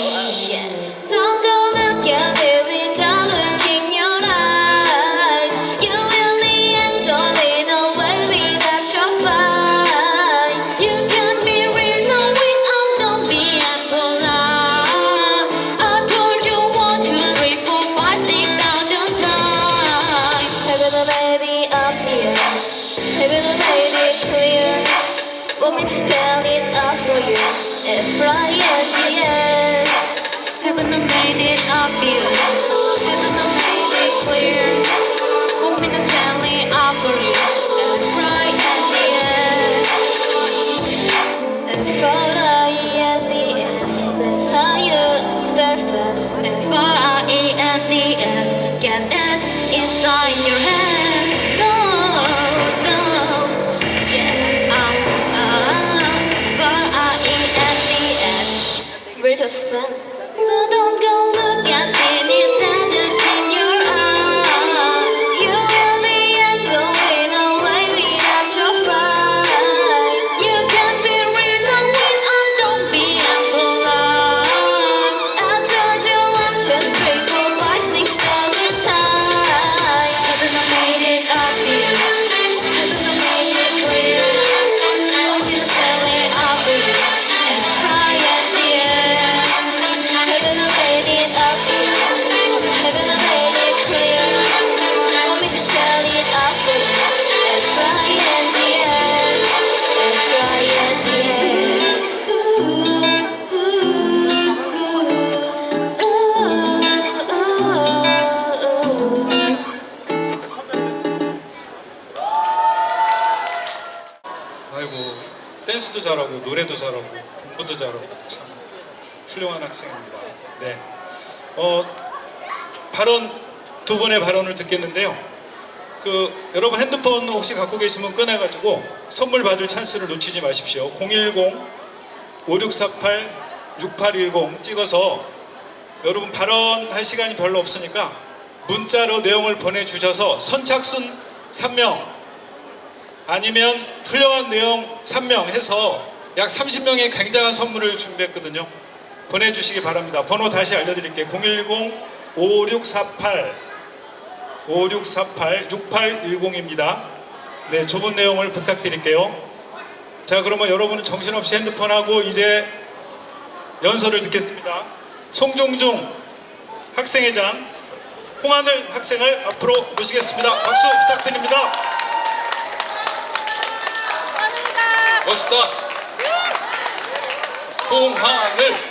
yeah. Don't go look at me without looking your eyes. You really ain't going away without your fight. You can be reason when I'm don't be polite. I told you 1, 2, 3, 4, 5, 6,000 times. Having a baby obvious, having a baby clear. Want me to spell it out for you? F-I-N-D-S. Haven't I made it obvious? Haven't I made it clear? Want me to spell it out for you? F-I-N-D-S. F-R-I-E-N-D-S. That's how you spell friends. F-R-I-E-N-D-S. Get it inside your head. No, no. Yeah. F-R-I-E-N-D-S. We're just friends. So don't go look at me, that look in your eye. You really ain't going away without your fight. You can be reason when I'm don't be polite. I told you 1, 2, 3, 4, 5, 6,000 times. Haven't I made it obvious? Haven't I made it clear? Want me to spell it out for you? F-I-N-D-S. Haven't I made it obvious? Haven't I made it clear? Want me to spell it out for you? F-I-N-D-S. 아이고, 댄스도 잘하고 노래도 잘하고 공부도 잘하고 참 훌륭한 학생입니다. 네. 발언 두 분의 발언을 듣겠는데요. 여러분 핸드폰 혹시 갖고 계시면 꺼내가지고 선물 받을 찬스를 놓치지 마십시오. 010-5648-6810 찍어서 여러분 발언할 시간이 별로 없으니까 문자로 내용을 보내주셔서 선착순 3명 아니면 훌륭한 내용 3명 해서 약 30명의 굉장한 선물을 준비했거든요. 보내주시기 바랍니다. 번호 다시 알려드릴게요. 010-5648-6810입니다. 네, 좁은 내용을 부탁드릴게요. 자, 그러면 여러분은 정신없이 핸드폰하고 이제 연설을 듣겠습니다. 송종중 학생회장, 홍하늘 학생을 앞으로 모시겠습니다. 박수 부탁드립니다. 멋있다. 홍하늘.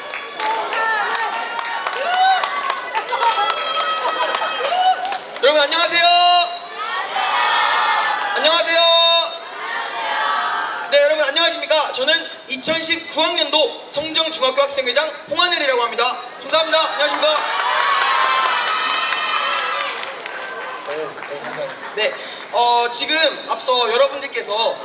여러분 안녕하세요. 안녕하세요. 네, 여러분 안녕하십니까? 저는 2019학년도 성정중학교 학생회장 홍하늘이라고 합니다. 감사합니다. 안녕하십니까? 네, 지금 앞서 여러분들께서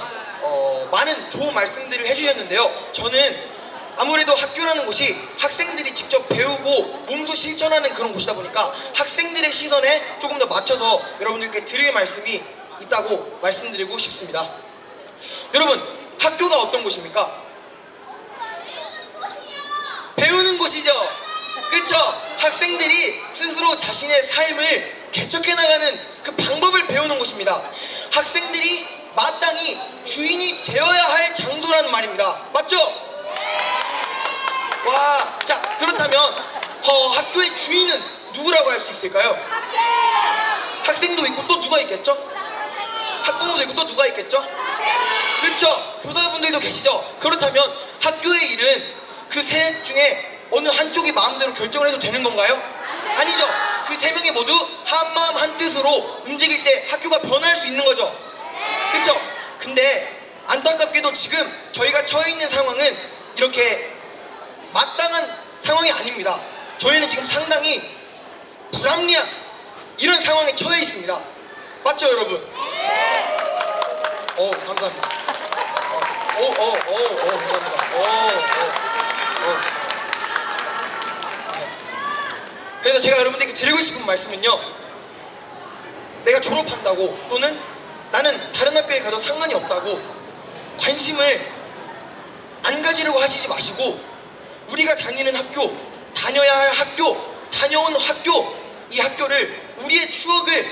많은 좋은 말씀들을 해주셨는데요. 저는 아무래도 학교라는 곳이 학생들이 직접 배우고 몸소 실천하는 그런 곳이다 보니까 학생들의 시선에 조금 더 맞춰서 여러분들께 드릴 말씀이 있다고 말씀드리고 싶습니다. 여러분, 학교가 어떤 곳입니까? 배우는 곳이죠. 그쵸? 학생들이 스스로 자신의 삶을 개척해 나가는 그 방법을 배우는 곳입니다. 학생들이 마땅히 주인이 되어야 할 장소라는 말입니다. 맞죠? 와, 자, 그렇다면 학교의 주인은 누구라고 할 수 있을까요? 학생도 있고 또 누가 있겠죠? 학부모도 있고 또 누가 있겠죠? 그렇죠? 교사분들도 계시죠? 그렇다면 학교의 일은 그 셋 중에 어느 한쪽이 마음대로 결정을 해도 되는 건가요? 아니죠. 그 세 명이 모두 한 마음 한 뜻으로 움직일 때 학교가 변할 수 있는 거죠. 그렇죠? 근데 안타깝게도 지금 저희가 처해 있는 상황은 이렇게 마땅한 상황이 아닙니다. 저희는 지금 상당히 불합리한 이런 상황에 처해 있습니다. 맞죠, 여러분? 감사합니다. 감사합니다. 그래서 제가 여러분들께 드리고 싶은 말씀은요, 내가 졸업한다고 또는 나는 다른 학교에 가도 상관이 없다고 관심을 안 가지려고 하시지 마시고, 우리가 다니는 학교, 다녀야 할 학교, 다녀온 학교, 이 학교를, 우리의 추억을,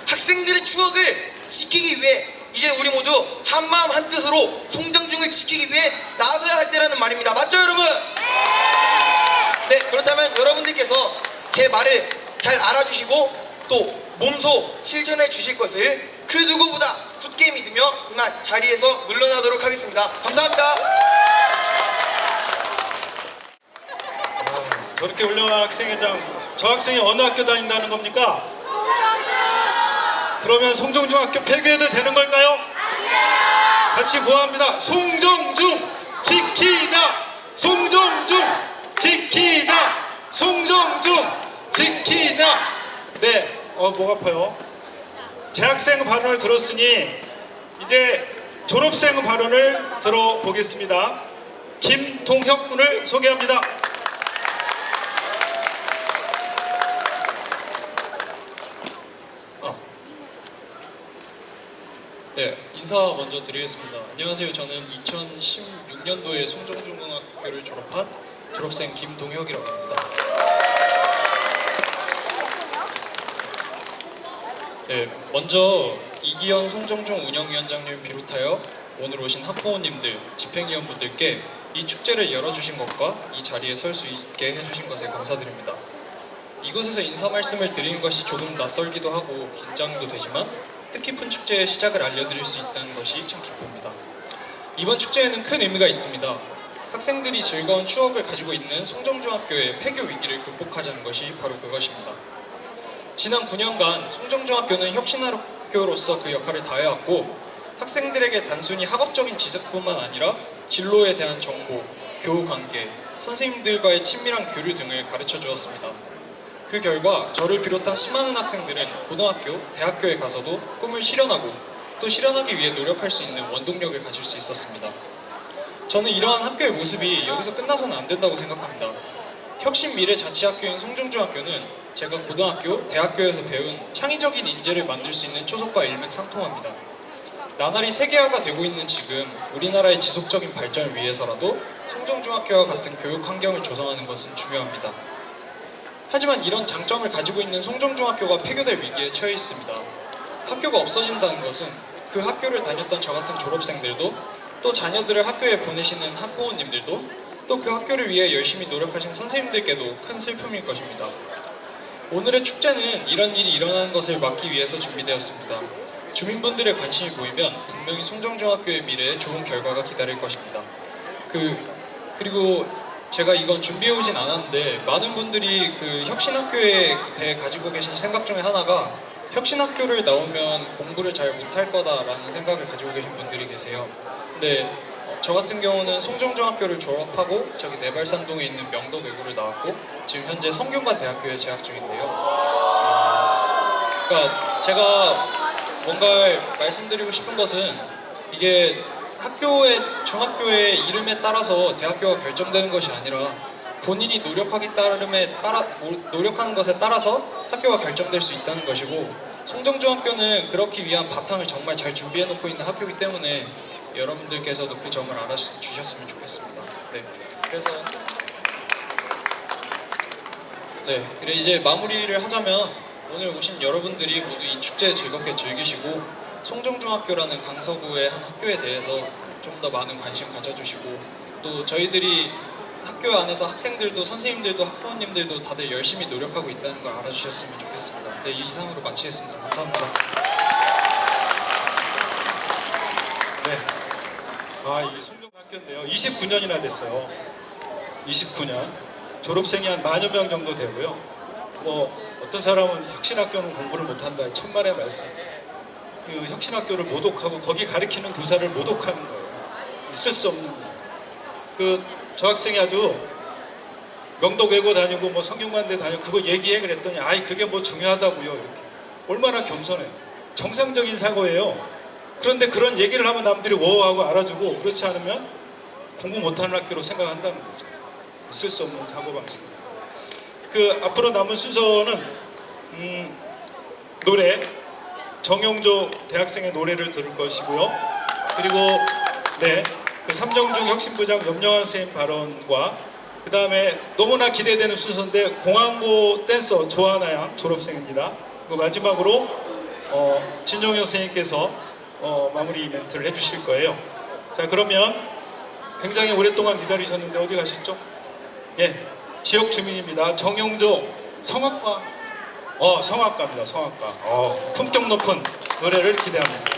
학생들의 추억을 지키기 위해 이제 우리 모두 한마음 한뜻으로 송정중을 지키기 위해 나서야 할 때라는 말입니다. 맞죠, 여러분? 네, 그렇다면 여러분들께서 제 말을 잘 알아주시고 또 몸소 실천해 주실 것을 그 누구보다 굳게 믿으며 이만 자리에서 물러나도록 하겠습니다. 감사합니다. 저렇게 훌륭한 학생회장, 저 학생이 어느 학교 다닌다는 겁니까? 그러면 송정중학교 폐교해도 되는 걸까요? 같이 구합니다. 송정중 지키자! 송정중 지키자! 송정중 지키자! 네, 목 아파요. 재학생 발언을 들었으니 이제 졸업생 발언을 들어보겠습니다. 김동혁 군을 소개합니다. 네, 인사 먼저 드리겠습니다. 안녕하세요. 저는 2016년도에 송정중학교를 졸업한 졸업생 김동혁이라고 합니다. 네, 먼저 이기현 송정중 운영위원장님 비롯하여 오늘 오신 학부모님들, 집행위원분들께 이 축제를 열어주신 것과 이 자리에 설 수 있게 해주신 것에 감사드립니다. 이곳에서 인사 말씀을 드리는 것이 조금 낯설기도 하고 긴장도 되지만 뜻깊은 축제의 시작을 알려드릴 수 있다는 것이 참 기쁩니다. 이번 축제에는 큰 의미가 있습니다. 학생들이 즐거운 추억을 가지고 있는 송정중학교의 폐교 위기를 극복하자는 것이 바로 그것입니다. 지난 9년간 송정중학교는 혁신학교로서 그 역할을 다해왔고, 학생들에게 단순히 학업적인 지식뿐만 아니라 진로에 대한 정보, 교우 관계, 선생님들과의 친밀한 교류 등을 가르쳐 주었습니다. 그 결과 저를 비롯한 수많은 학생들은 고등학교, 대학교에 가서도 꿈을 실현하고 또 실현하기 위해 노력할 수 있는 원동력을 가질 수 있었습니다. 저는 이러한 학교의 모습이 여기서 끝나서는 안 된다고 생각합니다. 혁신미래자치학교인 송정중학교는 제가 고등학교, 대학교에서 배운 창의적인 인재를 만들 수 있는 초석과 일맥상통합니다. 나날이 세계화가 되고 있는 지금 우리나라의 지속적인 발전을 위해서라도 송정중학교와 같은 교육 환경을 조성하는 것은 중요합니다. 하지만 이런 장점을 가지고 있는 송정중학교가 폐교될 위기에 처해 있습니다. 학교가 없어진다는 것은 그 학교를 다녔던 저 같은 졸업생들도, 또 자녀들을 학교에 보내시는 학부모님들도, 또 그 학교를 위해 열심히 노력하신 선생님들께도 큰 슬픔일 것입니다. 오늘의 축제는 이런 일이 일어나는 것을 막기 위해서 준비되었습니다. 주민분들의 관심이 보이면 분명히 송정중학교의 미래에 좋은 결과가 기다릴 것입니다. 그리고 제가 이건 준비해오진 않았는데, 많은 분들이 그 혁신학교에 대해 가지고 계신 생각 중에 하나가 혁신학교를 나오면 공부를 잘 못할 거다라는 생각을 가지고 계신 분들이 계세요. 근데 저 같은 경우는 송정중학교를 졸업하고 저기 내발산동에 있는 명덕외고를 나왔고 지금 현재 성균관 대학교에 재학 중인데요. 그러니까 제가 뭔가 말씀드리고 싶은 것은, 이게 중학교의 이름에 따라서 대학교가 결정되는 것이 아니라 본인이 노력하는 것에 따라서 학교가 결정될 수 있다는 것이고, 송정중학교는 그렇기 위한 바탕을 정말 잘 준비해 놓고 있는 학교이기 때문에 여러분들께서도 그 점을 알아주셨으면 좋겠습니다. 네, 그래 이제 마무리를 하자면, 오늘 오신 여러분들이 모두 이 축제 즐겁게 즐기시고 송정중학교라는 강서구의 한 학교에 대해서 좀 더 많은 관심 가져주시고, 또 저희들이 학교 안에서 학생들도 선생님들도 학부모님들도 다들 열심히 노력하고 있다는 걸 알아주셨으면 좋겠습니다. 네, 이상으로 마치겠습니다. 감사합니다. 네. 이 송정중학교인데요. 29년이나 됐어요. 29년. 졸업생이 한 10,000여 명 정도 되고요. 어떤 사람은 혁신학교는 공부를 못한다. 천만의 말씀. 그 혁신학교를 모독하고 거기 가르치는 교사를 모독하는 거예요. 있을 수 없는 거예요. 저 학생이 아주 명도 외고 다니고 뭐 성균관대 다니고 그거 얘기해 그랬더니 아이 그게 뭐 중요하다고요 이렇게. 얼마나 겸손해요. 정상적인 사고예요. 그런데 그런 얘기를 하면 남들이 워하고 알아주고 그렇지 않으면 공부 못하는 학교로 생각한다는 거죠. 있을 수 없는 사고방식입니다. 그 앞으로 남은 순서는 노래 정용조 대학생의 노래를 들을 것이고요. 그리고 네, 그 삼정중 혁신부장 염영환 선생님 발언과 그 다음에 너무나 기대되는 순서인데 공항고 댄서 조하나 양 졸업생입니다. 그 마지막으로 진용현 선생님께서 마무리 멘트를 해주실 거예요. 자 그러면 굉장히 오랫동안 기다리셨는데 어디 가셨죠? 예, 지역 주민입니다. 정용조 성악가 성악가입니다. 성악가 품격 높은 노래를 기대합니다.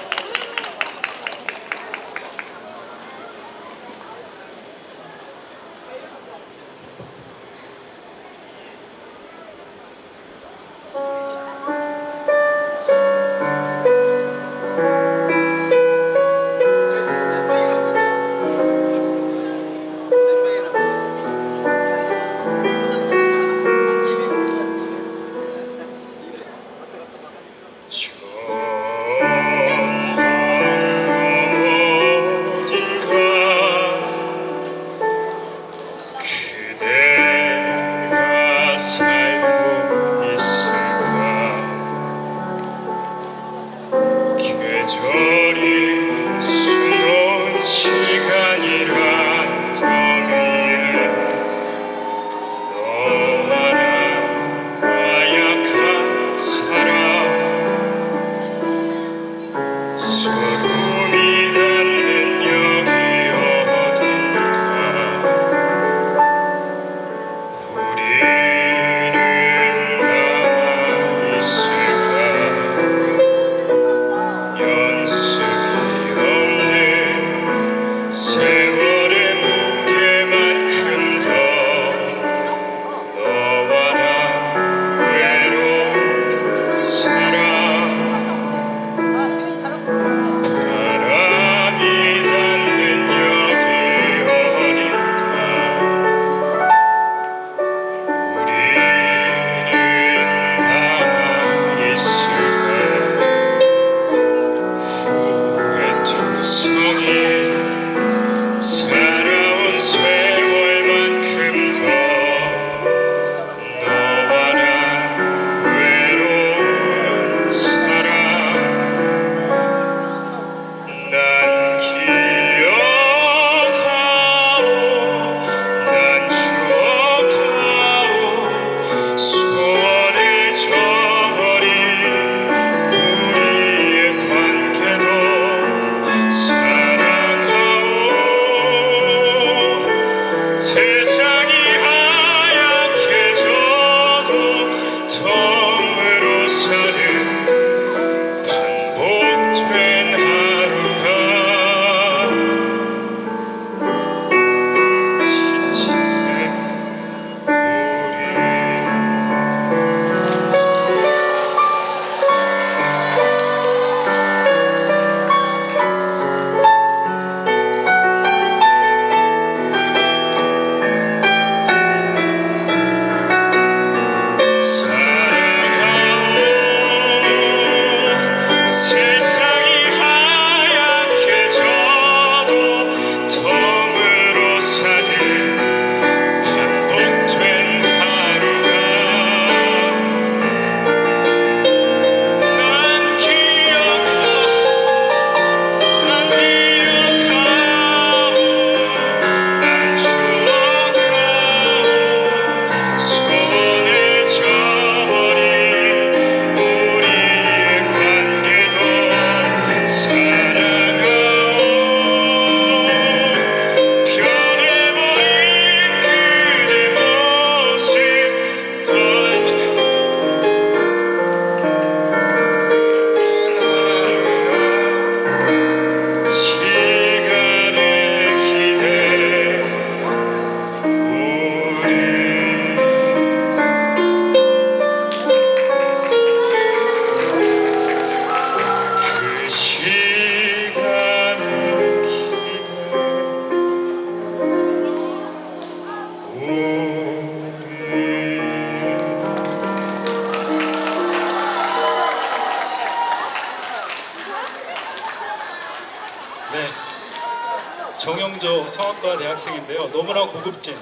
성악과 대학생인데요. 너무나 고급진,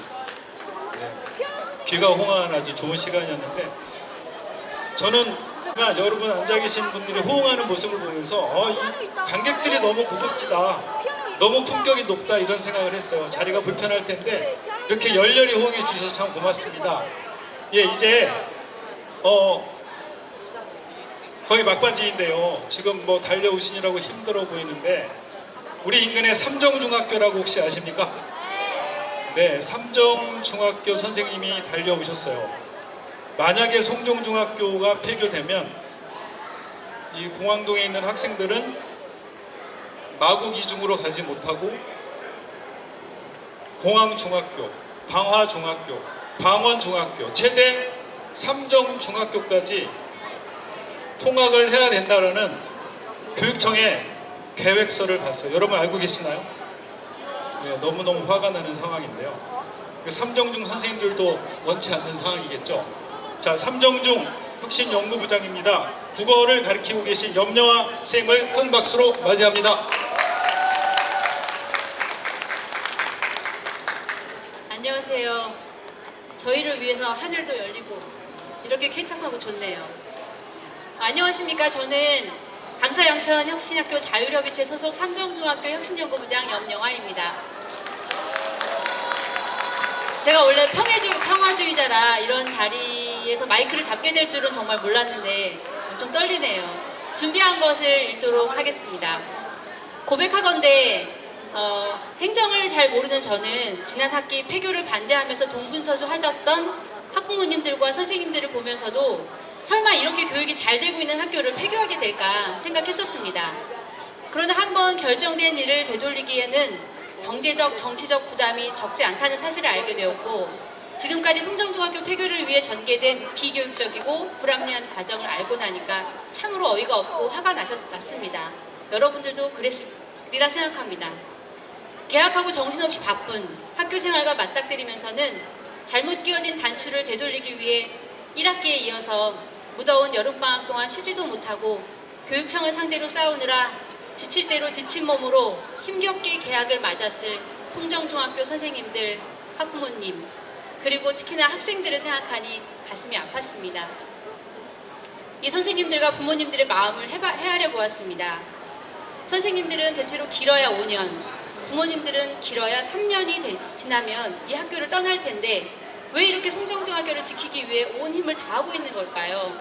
귀가 홍하는 아주 좋은 시간이었는데, 저는 여러분 앉아 계신 분들이 호응하는 모습을 보면서 이 관객들이 너무 고급지다, 너무 품격이 높다, 이런 생각을 했어요. 자리가 불편할 텐데 이렇게 열렬히 호응해 주셔서 참 고맙습니다. 예, 이제 거의 막바지인데요. 지금 뭐 달려오시느라고 힘들어 보이는데, 우리 인근에 삼정중학교라고 혹시 아십니까? 네, 삼정중학교 선생님이 달려오셨어요. 만약에 송정중학교가 폐교되면 이 공항동에 있는 학생들은 마곡 이중으로 가지 못하고 공항중학교, 방화중학교, 방원중학교, 최대 삼정중학교까지 통학을 해야 된다라는 교육청의 계획서를 봤어요. 여러분 알고 계시나요? 네, 너무너무 화가 나는 상황인데요. 삼정중 선생님들도 원치 않는 상황이겠죠. 자, 삼정중 혁신연구부장입니다. 국어를 가르치고 계신 염려아 선생님을 큰 박수로 맞이합니다. 안녕하세요. 저희를 위해서 하늘도 열리고 이렇게 쾌청하고 좋네요. 안녕하십니까. 저는 강사영천 혁신학교 자율협의체 소속 삼정중학교 혁신연구부장 염영아입니다. 제가 원래 평화주의자라 이런 자리에서 마이크를 잡게 될 줄은 정말 몰랐는데 좀 떨리네요. 준비한 것을 읽도록 하겠습니다. 고백하건대 행정을 잘 모르는 저는 지난 학기 폐교를 반대하면서 동분서주 하셨던 학부모님들과 선생님들을 보면서도 설마 이렇게 교육이 잘 되고 있는 학교를 폐교하게 될까 생각했었습니다. 그러나 한번 결정된 일을 되돌리기에는 경제적, 정치적 부담이 적지 않다는 사실을 알게 되었고, 지금까지 송정중학교 폐교를 위해 전개된 비교육적이고 불합리한 과정을 알고 나니까 참으로 어이가 없고 화가 났습니다. 여러분들도 그랬으리라 생각합니다. 개학하고 정신없이 바쁜 학교 생활과 맞닥뜨리면서는 잘못 끼워진 단추를 되돌리기 위해 1학기에 이어서 무더운 여름방학 동안 쉬지도 못하고 교육청을 상대로 싸우느라 지칠 대로 지친 몸으로 힘겹게 개학을 맞았을 송정중학교 선생님들, 학부모님, 그리고 특히나 학생들을 생각하니 가슴이 아팠습니다. 이 선생님들과 부모님들의 마음을 헤아려 보았습니다. 선생님들은 대체로 길어야 5년, 부모님들은 길어야 3년이 지나면 이 학교를 떠날 텐데 왜 이렇게 송정중학교를 지키기 위해 온 힘을 다하고 있는 걸까요?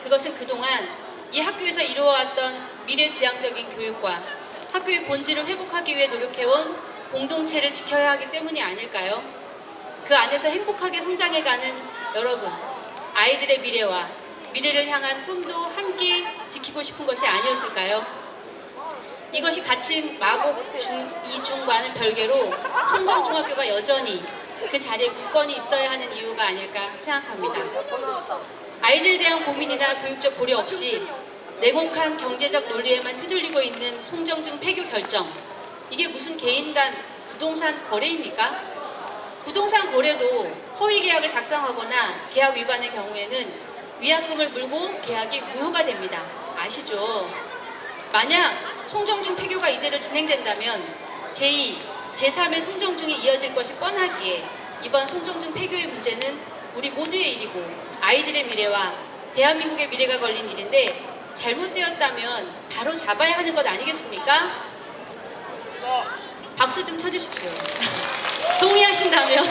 그것은 그동안 이 학교에서 이루어왔던 미래지향적인 교육과 학교의 본질을 회복하기 위해 노력해온 공동체를 지켜야 하기 때문이 아닐까요? 그 안에서 행복하게 성장해가는 여러분, 아이들의 미래와 미래를 향한 꿈도 함께 지키고 싶은 것이 아니었을까요? 이것이 가칭 마곡 이중과는 별개로 송정중학교가 여전히 그 자리에 굳건히 있어야 하는 이유가 아닐까 생각합니다. 아이들에 대한 고민이나 교육적 고려 없이 냉혹한 경제적 논리에만 휘둘리고 있는 송정중 폐교 결정, 이게 무슨 개인 간 부동산 거래입니까? 부동산 거래도 허위 계약을 작성하거나 계약 위반의 경우에는 위약금을 물고 계약이 무효가 됩니다. 아시죠? 만약 송정중 폐교가 이대로 진행된다면 제2, 제3의 송정중이 이어질 것이 뻔하기에 이번 송정중 폐교의 문제는 우리 모두의 일이고 아이들의 미래와 대한민국의 미래가 걸린 일인데 잘못되었다면 바로 잡아야 하는 것 아니겠습니까? 박수 좀 쳐주십시오. 동의하신다면.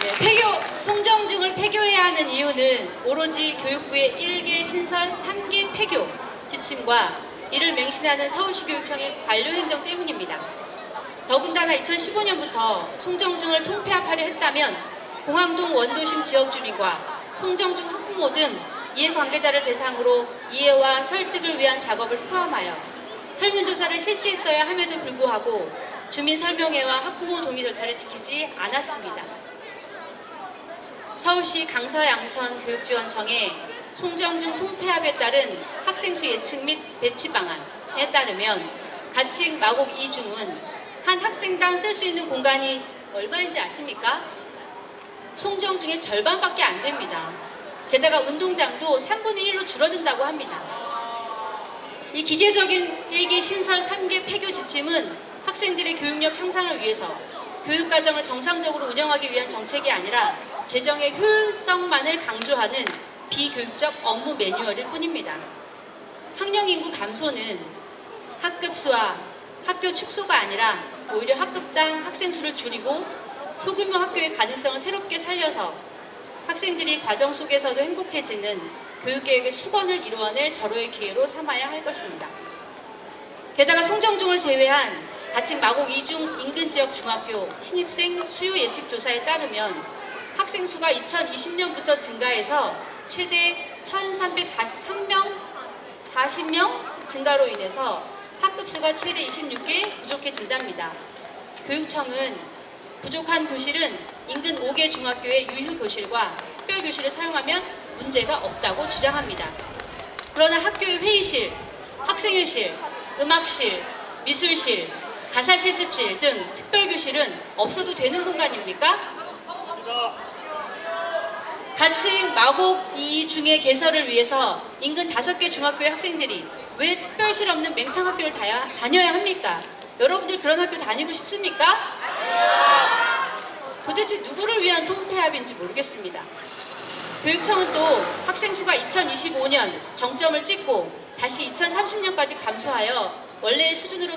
네, 송정중을 폐교해야 하는 이유는 오로지 교육부의 1개 신설 3개 폐교 지침과 이를 맹신하는 서울시 교육청의 관료 행정 때문입니다. 더군다나 2015년부터 송정중을 통폐합하려 했다면 공항동 원도심 지역 주민과 송정중 학부모 등 이해관계자를 대상으로 이해와 설득을 위한 작업을 포함하여 설문조사를 실시했어야 함에도 불구하고 주민 설명회와 학부모 동의 절차를 지키지 않았습니다. 서울시 강서양천 교육지원청의 송정중 통폐합에 따른 학생수 예측 및 배치 방안에 따르면 가칭 마곡 2중은 한 학생당 쓸 수 있는 공간이 얼마인지 아십니까? 송정중의 절반밖에 안 됩니다. 게다가 운동장도 3분의 1로 줄어든다고 합니다. 이 기계적인 1기 신설 3개 폐교 지침은 학생들의 교육력 향상을 위해서 교육과정을 정상적으로 운영하기 위한 정책이 아니라 재정의 효율성만을 강조하는 비교육적 업무 매뉴얼일 뿐입니다. 학령 인구 감소는 학급 수와 학교 축소가 아니라 오히려 학급당 학생 수를 줄이고 소규모 학교의 가능성을 새롭게 살려서 학생들이 과정 속에서도 행복해지는 교육계획의 수건을 이루어낼 절호의 기회로 삼아야 할 것입니다. 게다가 송정중을 제외한 가칭 마곡 이중 인근 지역 중학교 신입생 수요 예측 조사에 따르면 학생 수가 2020년부터 증가해서 최대 1,340명 증가로 인해서 학급 수가 최대 26개 부족해진답니다. 교육청은 부족한 교실은 인근 5개 중학교의 유휴 교실과 특별 교실을 사용하면 문제가 없다고 주장합니다. 그러나 학교의 회의실, 학생회실, 음악실, 미술실, 가사실습실 등 특별교실은 없어도 되는 공간입니까? 가칭 마곡 이 중의 개설을 위해서 인근 5개 중학교의 학생들이 왜 특별실 없는 맹탕학교를 다녀야 합니까? 여러분들 그런 학교 다니고 싶습니까? 도대체 누구를 위한 통폐합인지 모르겠습니다. 교육청은 또 학생 수가 2025년 정점을 찍고 다시 2030년까지 감소하여 원래의 수준으로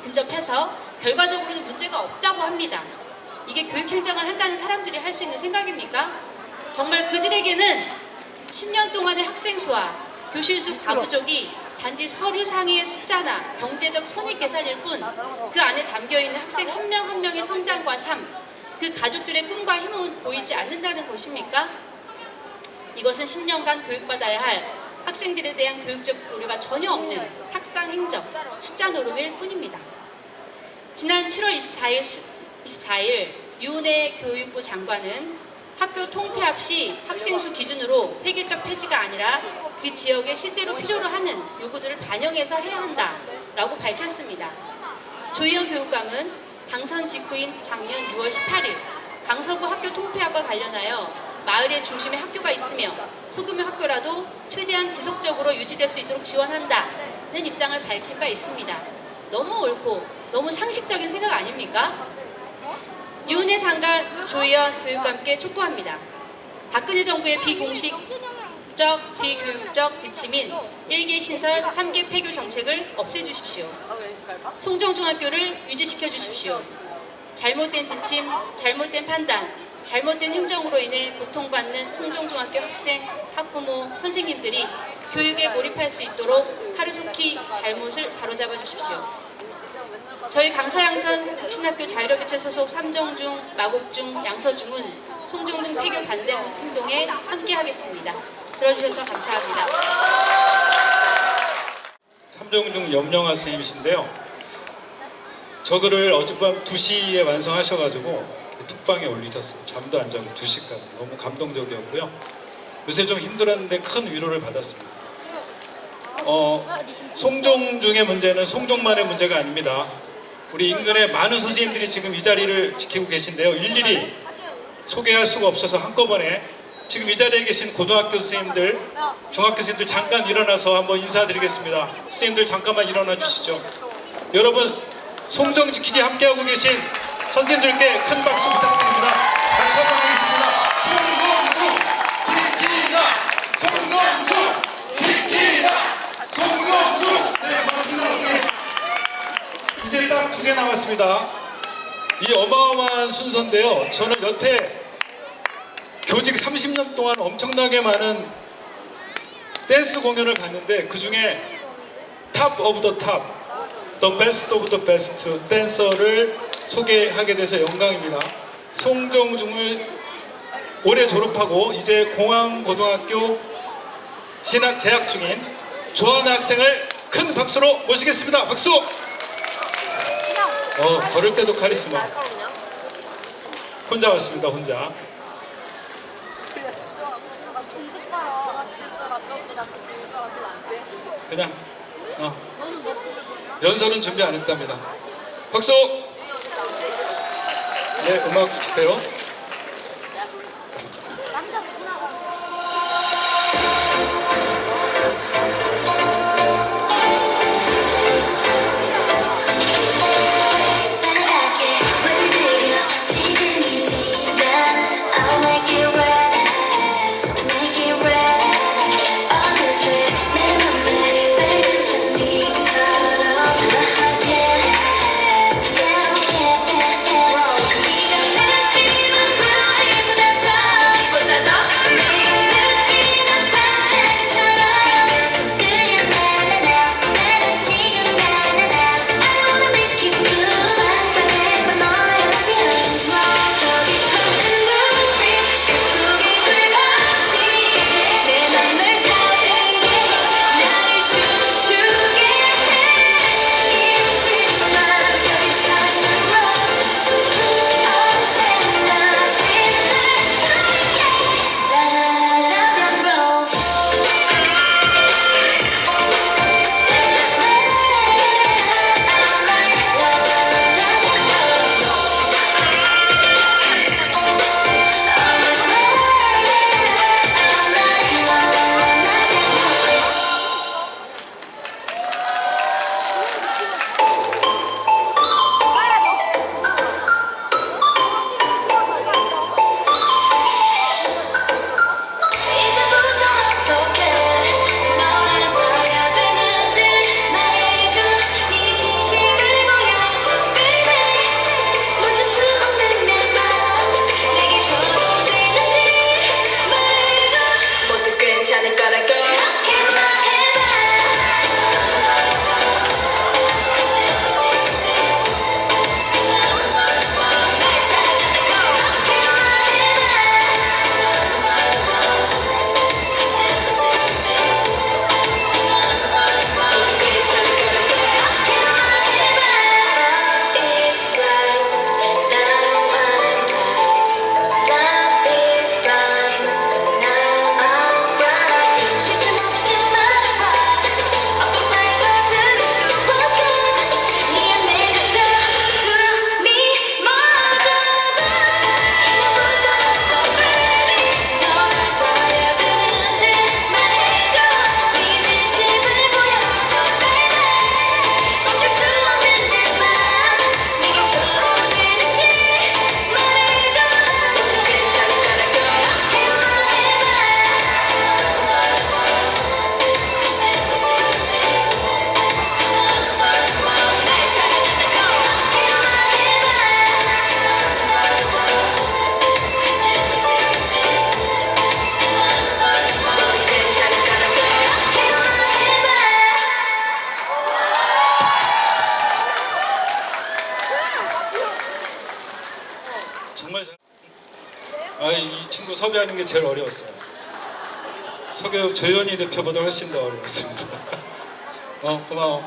근접해서 결과적으로는 문제가 없다고 합니다. 이게 교육행정을 한다는 사람들이 할 수 있는 생각입니까? 정말 그들에게는 10년 동안의 학생 수와 교실 수 과부족이 단지 서류상의 숫자나 경제적 손익 계산일 뿐 그 안에 담겨있는 학생 한 명 한 명의 성장과 삶, 그 가족들의 꿈과 희망은 보이지 않는다는 것입니까? 이것은 10년간 교육받아야 할 학생들에 대한 교육적 고려가 전혀 없는 탁상 행정, 숫자 노름일 뿐입니다. 지난 7월 24일 유은혜 교육부 장관은 학교 통폐합 시 학생 수 기준으로 획일적 폐지가 아니라 그 지역에 실제로 필요로 하는 요구들을 반영해서 해야 한다라고 밝혔습니다. 조희연 교육감은 당선 직후인 작년 6월 18일 강서구 학교 통폐합과 관련하여 마을의 중심에 학교가 있으며 소규모 학교라도 최대한 지속적으로 유지될 수 있도록 지원한다는 입장을 밝힌 바 있습니다. 너무 옳고 너무 상식적인 생각 아닙니까? 유은혜 장관, 조희연 교육감께 촉구합니다. 박근혜 정부의 비교육적 지침인 1개 신설 3개 폐교 정책을 없애주십시오. 송정중학교를 유지시켜 주십시오. 잘못된 지침, 잘못된 판단, 잘못된 행정으로 인해 고통받는 송정중학교 학생, 학부모, 선생님들이 교육에 몰입할 수 있도록 하루속히 잘못을 바로잡아 주십시오. 저희 강서양천 혁신학교 자유로비체 소속 삼정중, 마곡중, 양서중은 송정중 폐교 반대 행동에 함께하겠습니다. 들어주셔서 감사합니다. 삼정중 염영아 선생님이신데요. 저 글을 어젯밤 2시에 완성하셔가지고 톡방에 올리셨어요. 잠도 안 자고 2시까지. 너무 감동적이었고요. 요새 좀 힘들었는데 큰 위로를 받았습니다. 송정중의 문제는 송정만의 문제가 아닙니다. 우리 인근의 많은 선생님들이 지금 이 자리를 지키고 계신데요. 일일이 소개할 수가 없어서 한꺼번에 지금 이 자리에 계신 고등학교 선생님들, 중학교 선생님들 잠깐 일어나서 한번 인사드리겠습니다. 선생님들 잠깐만 일어나 주시죠. 여러분, 송정 지키기 함께하고 계신 선생님들께 큰 박수 부탁드립니다. 다시 한번 하겠습니다. 송정중 지키자! 송정중 지키자! 송정중! 네, 고맙습니다. 이제 딱 2개 남았습니다. 이 어마어마한 순서인데요. 저는 여태 교직 30년 동안 엄청나게 많은 댄스 공연을 봤는데 그 중에 탑 오브 더 탑, 더 베스트 오브 더 베스트 댄서를 소개하게 돼서 영광입니다. 송정중을 올해 졸업하고 이제 공항고등학교 재학 중인 조하나 학생을 큰 박수로 모시겠습니다. 박수! 걸을 때도 카리스마. 혼자 왔습니다. 혼자. 그냥 연설은 준비 안 했답니다. 박수! 네, 음악 주세요. 정말 잘. 이 친구 섭외하는 게 제일 어려웠어요. 서교 조현희 대표보다 훨씬 더 어려웠습니다. 고마워.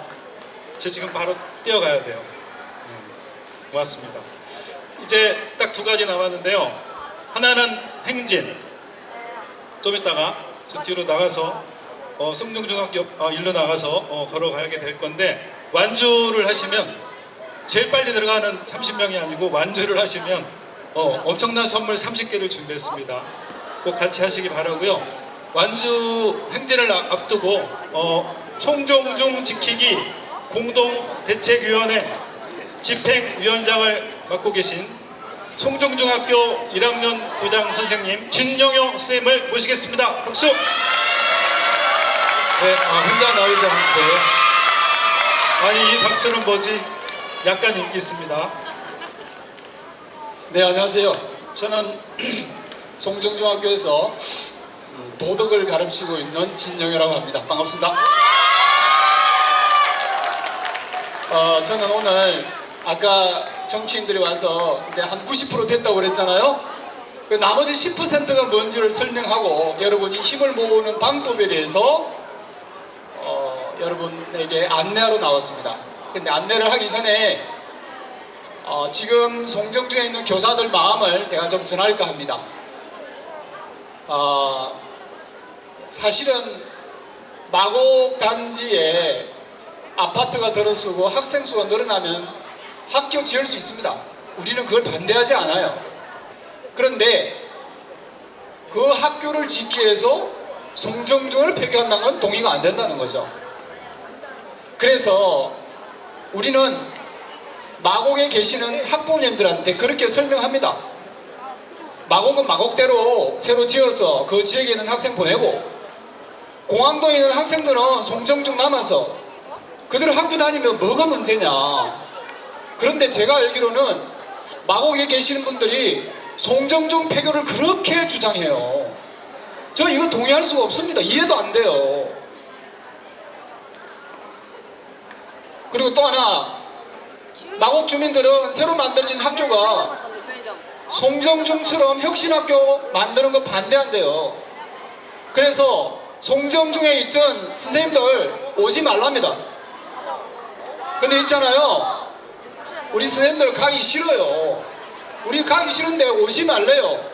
저 지금 바로 뛰어가야 돼요. 고맙습니다. 이제 딱 두 가지 남았는데요. 하나는 행진. 좀 이따가 저 뒤로 나가서 성룡중학교 일로 나가서 걸어가게 될 건데, 완주를 하시면 제일 빨리 들어가는 30명이 아니고 완주를 하시면 엄청난 선물 30개를 준비했습니다. 꼭 같이 하시기 바라고요. 완주 행진을 앞두고 송정중 지키기 공동대책위원회 집행위원장을 맡고 계신 송정중학교 1학년 부장 선생님 진영효 선생님을 모시겠습니다. 박수! 네, 혼자 나오지 않고. 아니, 이 박수는 뭐지? 약간 인기 있습니다. 네, 안녕하세요. 저는 송정중학교에서 도덕을 가르치고 있는 진영효라고 합니다. 반갑습니다. 저는 오늘 아까 정치인들이 와서 이제 한 90% 됐다고 그랬잖아요. 그 나머지 10%가 뭔지를 설명하고 여러분이 힘을 모으는 방법에 대해서 여러분에게 안내하러 나왔습니다. 근데 안내를 하기 전에 지금 송정중에 있는 교사들 마음을 제가 좀 전할까 합니다. 사실은 마곡 단지에 아파트가 들어서고 학생 수가 늘어나면 학교 지을 수 있습니다. 우리는 그걸 반대하지 않아요. 그런데 그 학교를 짓기 위해서 송정중을 폐교한다는 건 동의가 안 된다는 거죠. 그래서 우리는 마곡에 계시는 학부모님들한테 그렇게 설명합니다. 마곡은 마곡대로 새로 지어서 그 지역에 있는 학생 보내고, 공항도에 있는 학생들은 송정중 남아서 그대로 학교 다니면 뭐가 문제냐. 그런데 제가 알기로는 마곡에 계시는 분들이 송정중 폐교를 그렇게 주장해요. 저 이거 동의할 수가 없습니다. 이해도 안 돼요. 그리고 또 하나, 마곡 주민들은 새로 만들어진 학교가 송정중처럼 혁신학교 만드는 거 반대한대요. 그래서 송정중에 있던 선생님들 오지 말랍니다. 근데 있잖아요, 우리 선생님들 가기 싫어요. 우리 가기 싫은데 오지 말래요.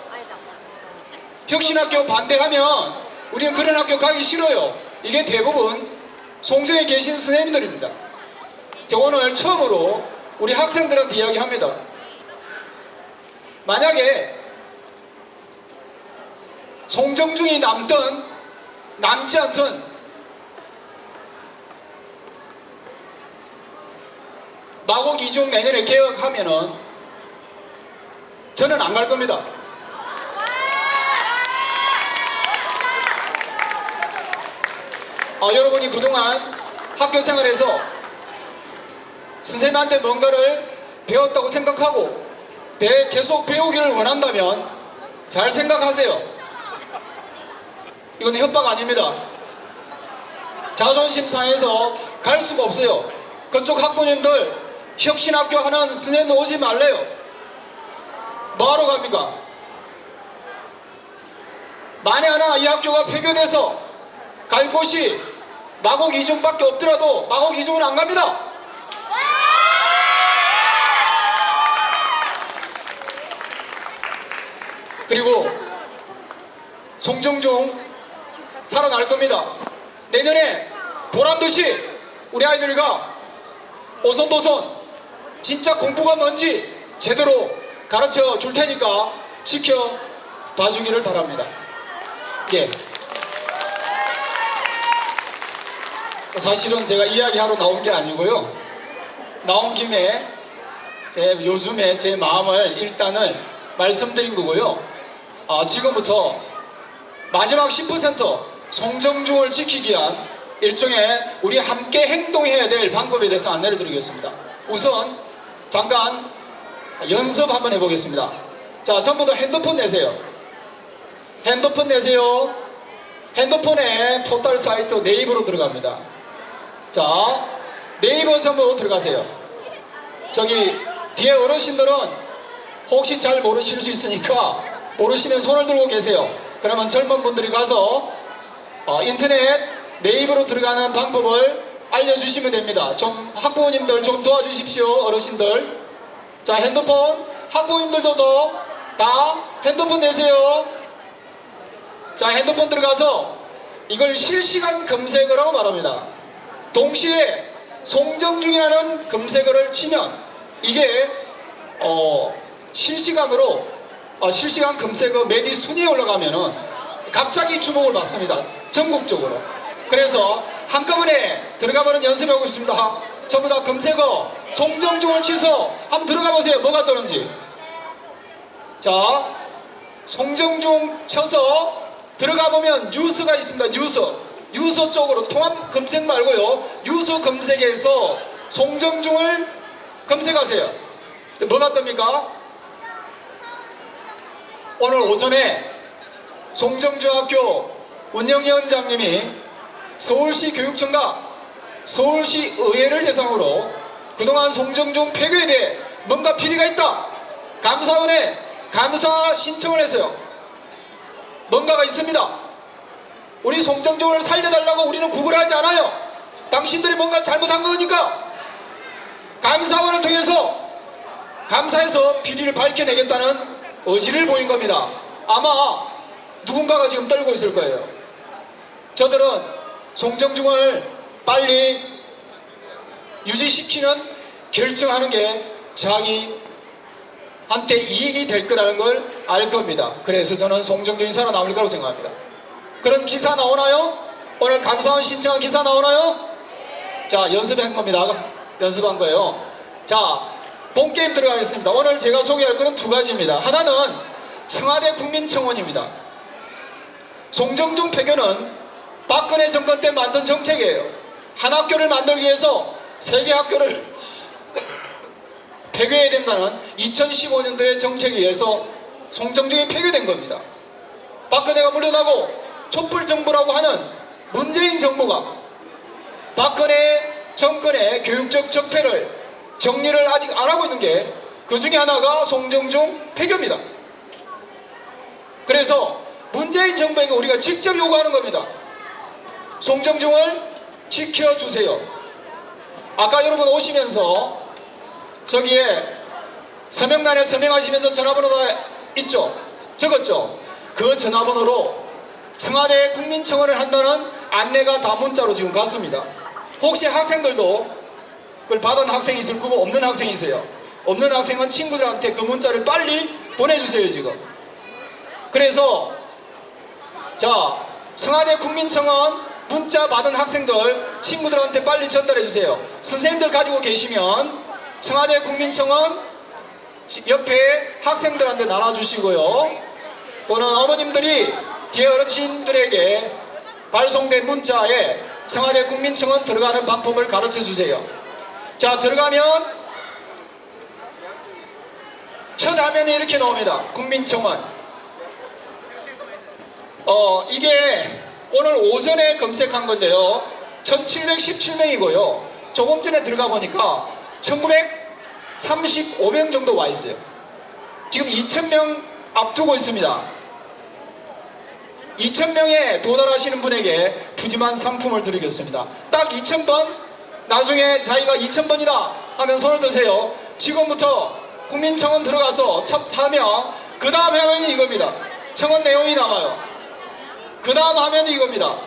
혁신학교 반대하면 우리는 그런 학교 가기 싫어요. 이게 대부분 송정에 계신 선생님들입니다. 제가 오늘 처음으로 우리 학생들한테 이야기합니다. 만약에 송정중이 남든 남지 않든 마곡 이중 내년에 개혁하면은 저는 안 갈 겁니다. 여러분이 그동안 학교 생활에서 선생님한테 뭔가를 배웠다고 생각하고 계속 배우기를 원한다면 잘 생각하세요. 이건 협박 아닙니다. 자존심 상해서 갈 수가 없어요. 그쪽 학부모님들 혁신학교 하는 선생님 오지 말래요. 뭐하러 갑니까? 만에 하나 이 학교가 폐교돼서 갈 곳이 마곡 이중밖에 없더라도 마곡 이중은 안 갑니다. 그리고 송정중 살아날 겁니다. 내년에 보란듯이 우리 아이들과 오손도손 진짜 공부가 뭔지 제대로 가르쳐 줄 테니까 지켜봐 주기를 바랍니다. 예. 사실은 제가 이야기하러 나온 게 아니고요. 나온 김에 요즘에 제 마음을 일단은 말씀드린 거고요. 지금부터 마지막 10% 송정중을 지키기 위한 일종의 우리 함께 행동해야 될 방법에 대해서 안내를 드리겠습니다. 우선 잠깐 연습 한번 해보겠습니다. 자, 전부 다 핸드폰 내세요. 핸드폰 내세요. 핸드폰에 포털 사이트 네이버로 들어갑니다. 자, 네이버 전부 들어가세요. 저기 뒤에 어르신들은 혹시 잘 모르실 수 있으니까 모르시면 손을 들고 계세요. 그러면 젊은 분들이 가서 인터넷 네이버로 들어가는 방법을 알려주시면 됩니다. 좀 학부모님들 좀 도와주십시오. 어르신들. 자, 핸드폰 학부모님들도 다 핸드폰 내세요. 자, 핸드폰 들어가서 이걸 실시간 검색어라고 말합니다. 동시에 송정중이라는 검색어를 치면 이게 실시간 검색어 메디 순위에 올라가면은 갑자기 주목을 받습니다. 전국적으로. 그래서 한꺼번에 들어가보는 연습하고 있습니다. 전부 다 검색어 송정중을 치서 한번 들어가 보세요. 뭐가 뜨는지. 자, 송정중 쳐서 들어가 보면 뉴스가 있습니다. 뉴스 쪽으로 통합 검색 말고요. 뉴스 검색에서 송정중을 검색하세요. 뭐가 뜹니까? 오늘 오전에 송정중학교 운영위원장님이 서울시 교육청과 서울시 의회를 대상으로 그동안 송정중 폐교에 대해 뭔가 필요가 있다. 감사원에 감사 신청을 했어요. 뭔가가 있습니다. 우리 송정중을 살려달라고 우리는 구걸하지 않아요. 당신들이 뭔가 잘못한 거니까 감사원을 통해서 감사해서 비리를 밝혀내겠다는 의지를 보인 겁니다. 아마 누군가가 지금 떨고 있을 거예요. 저들은 송정중을 빨리 유지시키는 결정하는 게 자기한테 이익이 될 거라는 걸 알 겁니다. 그래서 저는 송정중이 살아남을 거라고 생각합니다. 그런 기사 나오나요? 오늘 감사원 신청한 기사 나오나요? 자, 연습한 겁니다. 연습한 거예요. 자, 본게임 들어가겠습니다. 오늘 제가 소개할 거는 두 가지입니다. 하나는 청와대 국민청원입니다. 송정중 폐교는 박근혜 정권 때 만든 정책이에요. 한 학교를 만들기 위해서 세 개 학교를 폐교해야 된다는 2015년도의 정책에 의해서 송정중이 폐교된 겁니다. 박근혜가 물러나고 촛불정부라고 하는 문재인 정부가 박근혜 정권의 교육적 적폐를 정리를 아직 안 하고 있는 게 그 중에 하나가 송정중 폐교입니다. 그래서 문재인 정부에게 우리가 직접 요구하는 겁니다. 송정중을 지켜주세요. 아까 여러분 오시면서 저기에 서명란에 서명하시면서 전화번호가 있죠? 적었죠? 그 전화번호로 청와대 국민청원을 한다는 안내가 다 문자로 지금 갔습니다. 혹시 학생들도 그걸 받은 학생이 있을 거고 없는 학생이세요. 없는 학생은 친구들한테 그 문자를 빨리 보내주세요. 지금. 그래서 자, 청와대 국민청원 문자 받은 학생들 친구들한테 빨리 전달해 주세요. 선생님들 가지고 계시면 청와대 국민청원 옆에 학생들한테 나눠주시고요. 또는 어머님들이 뒤에 어르신들에게 발송된 문자에 청와대 국민청원 들어가는 방법을 가르쳐 주세요. 자, 들어가면 첫 화면에 이렇게 나옵니다. 국민청원. 이게 오늘 오전에 검색한 건데요. 1717명이고요. 조금 전에 들어가 보니까 1935명 정도 와 있어요. 지금 2000명 앞두고 있습니다. 2000명에 도달하시는 분에게 푸짐한 상품을 드리겠습니다. 딱 2000번, 나중에 자기가 2000번이다 하면 손을 드세요. 지금부터 국민청원 들어가서 첩하면 그 다음 화면이 이겁니다. 청원 내용이 나와요. 그 다음 화면이 이겁니다.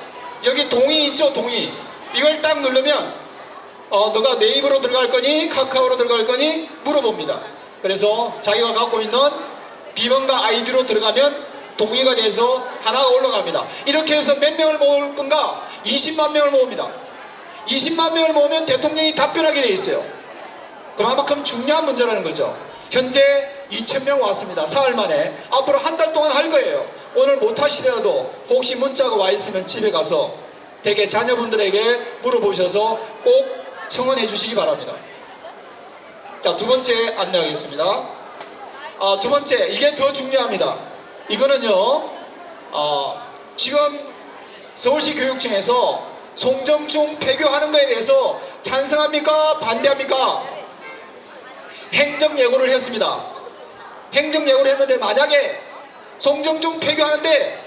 여기 동의 있죠? 동의. 이걸 딱 누르면 너가 네이버로 들어갈 거니 카카오로 들어갈 거니 물어봅니다. 그래서 자기가 갖고 있는 비번과 아이디로 들어가면 동의가 돼서 하나가 올라갑니다. 이렇게 해서 몇 명을 모을 건가? 20만 명을 모읍니다. 20만 명을 모으면 대통령이 답변하게 돼 있어요. 그만큼 중요한 문제라는 거죠. 현재 2000명 왔습니다. 사흘 만에. 앞으로 한 달 동안 할 거예요. 오늘 못 하시더라도 혹시 문자가 와 있으면 집에 가서 댁의 자녀분들에게 물어보셔서 꼭 청원해 주시기 바랍니다. 자, 두 번째 안내하겠습니다. 두 번째, 이게 더 중요합니다. 이거는요, 지금 서울시 교육청에서 송정중 폐교하는 거에 대해서 찬성합니까? 반대합니까? 행정 예고를 했습니다. 행정예고를 했는데 만약에 송정중 폐교하는데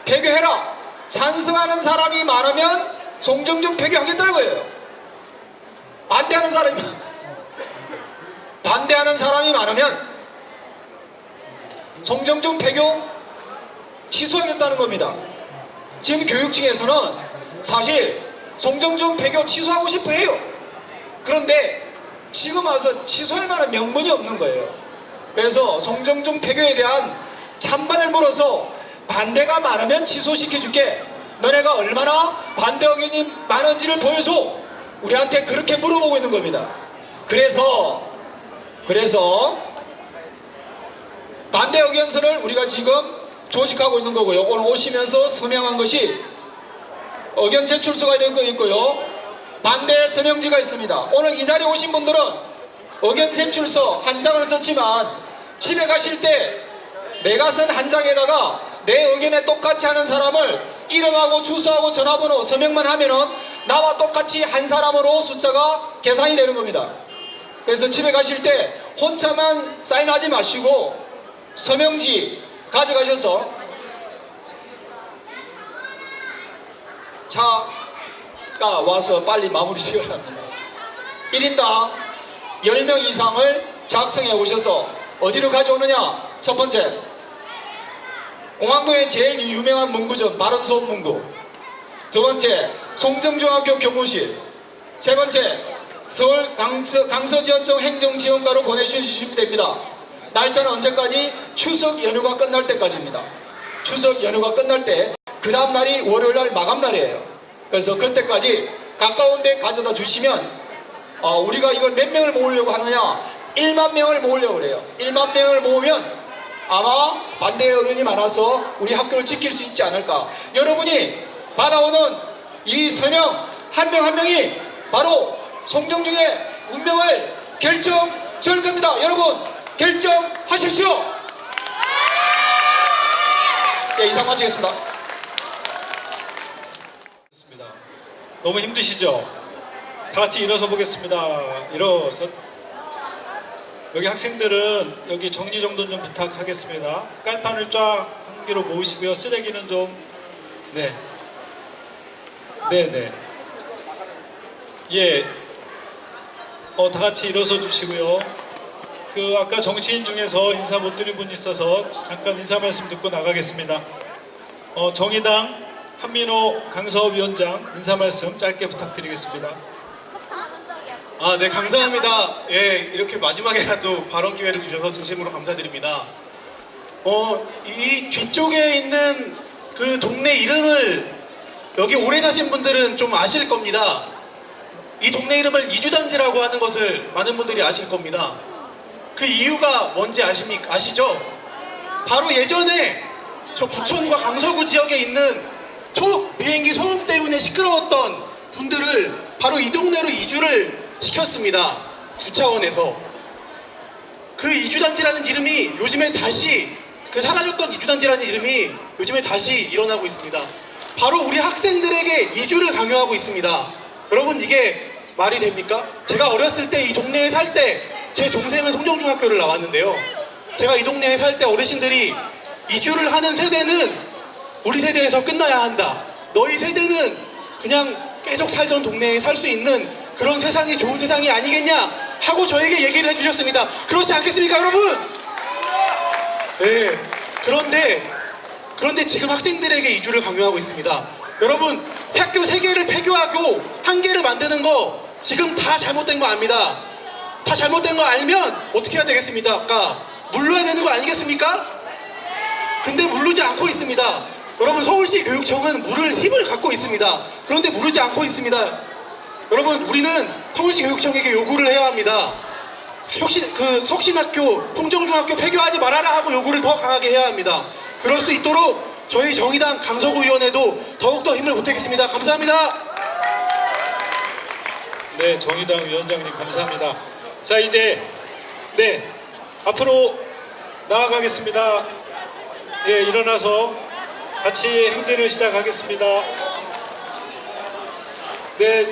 폐교해라 찬성하는 사람이 많으면 송정중 폐교하겠다는 거예요. 반대하는 사람이 많으면 송정중 폐교 취소하겠다는 겁니다. 지금 교육청에서는 사실 송정중 폐교 취소하고 싶어 해요. 그런데 지금 와서 취소할 만한 명분이 없는 거예요. 그래서 송정중 폐교에 대한 찬반을 물어서 반대가 많으면 취소시켜 줄게. 너네가 얼마나 반대 의견이 많은지를 보여줘. 우리한테 그렇게 물어보고 있는 겁니다. 그래서 반대 의견서를 우리가 지금 조직하고 있는 거고요. 오늘 오시면서 서명한 것이 의견 제출서가 이렇게 있고요. 반대 서명지가 있습니다. 오늘 이 자리에 오신 분들은 의견 제출서 한 장을 썼지만 집에 가실 때 내가 쓴 한 장에다가 내 의견에 똑같이 하는 사람을 이름하고 주소하고 전화번호 서명만 하면은 나와 똑같이 한 사람으로 숫자가 계산이 되는 겁니다. 그래서 집에 가실 때 혼자만 사인하지 마시고 서명지 가져가셔서 차가 와서 빨리 마무리 지어야 합니다. 1인당 10명 이상을 작성해 오셔서 어디로 가져오느냐? 첫 번째, 공항도의 제일 유명한 문구점 바른손 문구. 두 번째, 송정중학교 교무실. 세 번째, 서울 강서지원청 행정지원과로 보내주시면 됩니다. 날짜는 언제까지? 추석 연휴가 끝날 때까지입니다. 추석 연휴가 끝날 때 그 다음 날이 월요일날 마감날이에요. 그래서 그때까지 가까운 데 가져다 주시면 우리가 이걸 몇 명을 모으려고 하느냐? 1만 명을 모으려고 그래요. 1만 명을 모으면 아마 반대 의견이 많아서 우리 학교를 지킬 수 있지 않을까. 여러분이 받아오는 이 서명 한 명 한 명이 바로 송정중의 운명을 결정질 겁니다. 여러분 결정하십시오. 네, 이상 마치겠습니다. 너무 힘드시죠? 다 같이 일어서 보겠습니다. 일어서. 여기 학생들은 여기 정리정돈 좀 부탁하겠습니다. 깔판을 쫙 한 개로 모으시고요. 쓰레기는 좀 네네 예. 다 같이 일어서 주시고요. 아까 정치인 중에서 인사 못 드린 분이 있어서 잠깐 인사 말씀 듣고 나가겠습니다. 정의당 한민호 강서위원장 인사 말씀 짧게 부탁드리겠습니다. 네, 감사합니다. 예, 이렇게 마지막에라도 발언 기회를 주셔서 진심으로 감사드립니다. 이 뒤쪽에 있는 그 동네 이름을 여기 오래 사신 분들은 좀 아실 겁니다. 이 동네 이름을 이주단지라고 하는 것을 많은 분들이 아실 겁니다. 그 이유가 뭔지 아시죠? 바로 예전에 저 부천과 강서구 지역에 있는 비행기 소음 때문에 시끄러웠던 분들을 바로 이 동네로 이주를 시켰습니다. 구차원에서. 그 이주단지라는 이름이 요즘에 다시 사라졌던 이주단지라는 이름이 요즘에 다시 일어나고 있습니다. 바로 우리 학생들에게 이주를 강요하고 있습니다. 여러분 이게 말이 됩니까? 제가 어렸을 때 이 동네에 살 때 제 동생은 송정중학교를 나왔는데요. 제가 이 동네에 살 때 어르신들이 이주를 하는 세대는 우리 세대에서 끝나야 한다. 너희 세대는 그냥 계속 살던 동네에 살 수 있는 그런 세상이 좋은 세상이 아니겠냐 하고 저에게 얘기를 해주셨습니다. 그렇지 않겠습니까 여러분? 네. 그런데 지금 학생들에게 이주를 강요하고 있습니다. 여러분 학교 3개를 폐교하고 1개를 만드는 거 지금 다 잘못된 거 압니다. 다 잘못된 거 알면 어떻게 해야 되겠습니까? 아까 물러야 되는 거 아니겠습니까? 근데 물르지 않고 있습니다. 여러분 서울시 교육청은 물을 힘을 갖고 있습니다. 그런데 물르지 않고 있습니다. 여러분 우리는 서울시 교육청에게 요구를 해야 합니다. 석신학교, 송정중학교 폐교하지 말아라 하고 요구를 더 강하게 해야 합니다. 그럴 수 있도록 저희 정의당 강서구 의원에도 더욱더 힘을 보태겠습니다. 감사합니다. 네, 정의당 위원장님 감사합니다. 자 이제 앞으로 나아가겠습니다. 예, 일어나서 같이 행진을 시작하겠습니다. 네.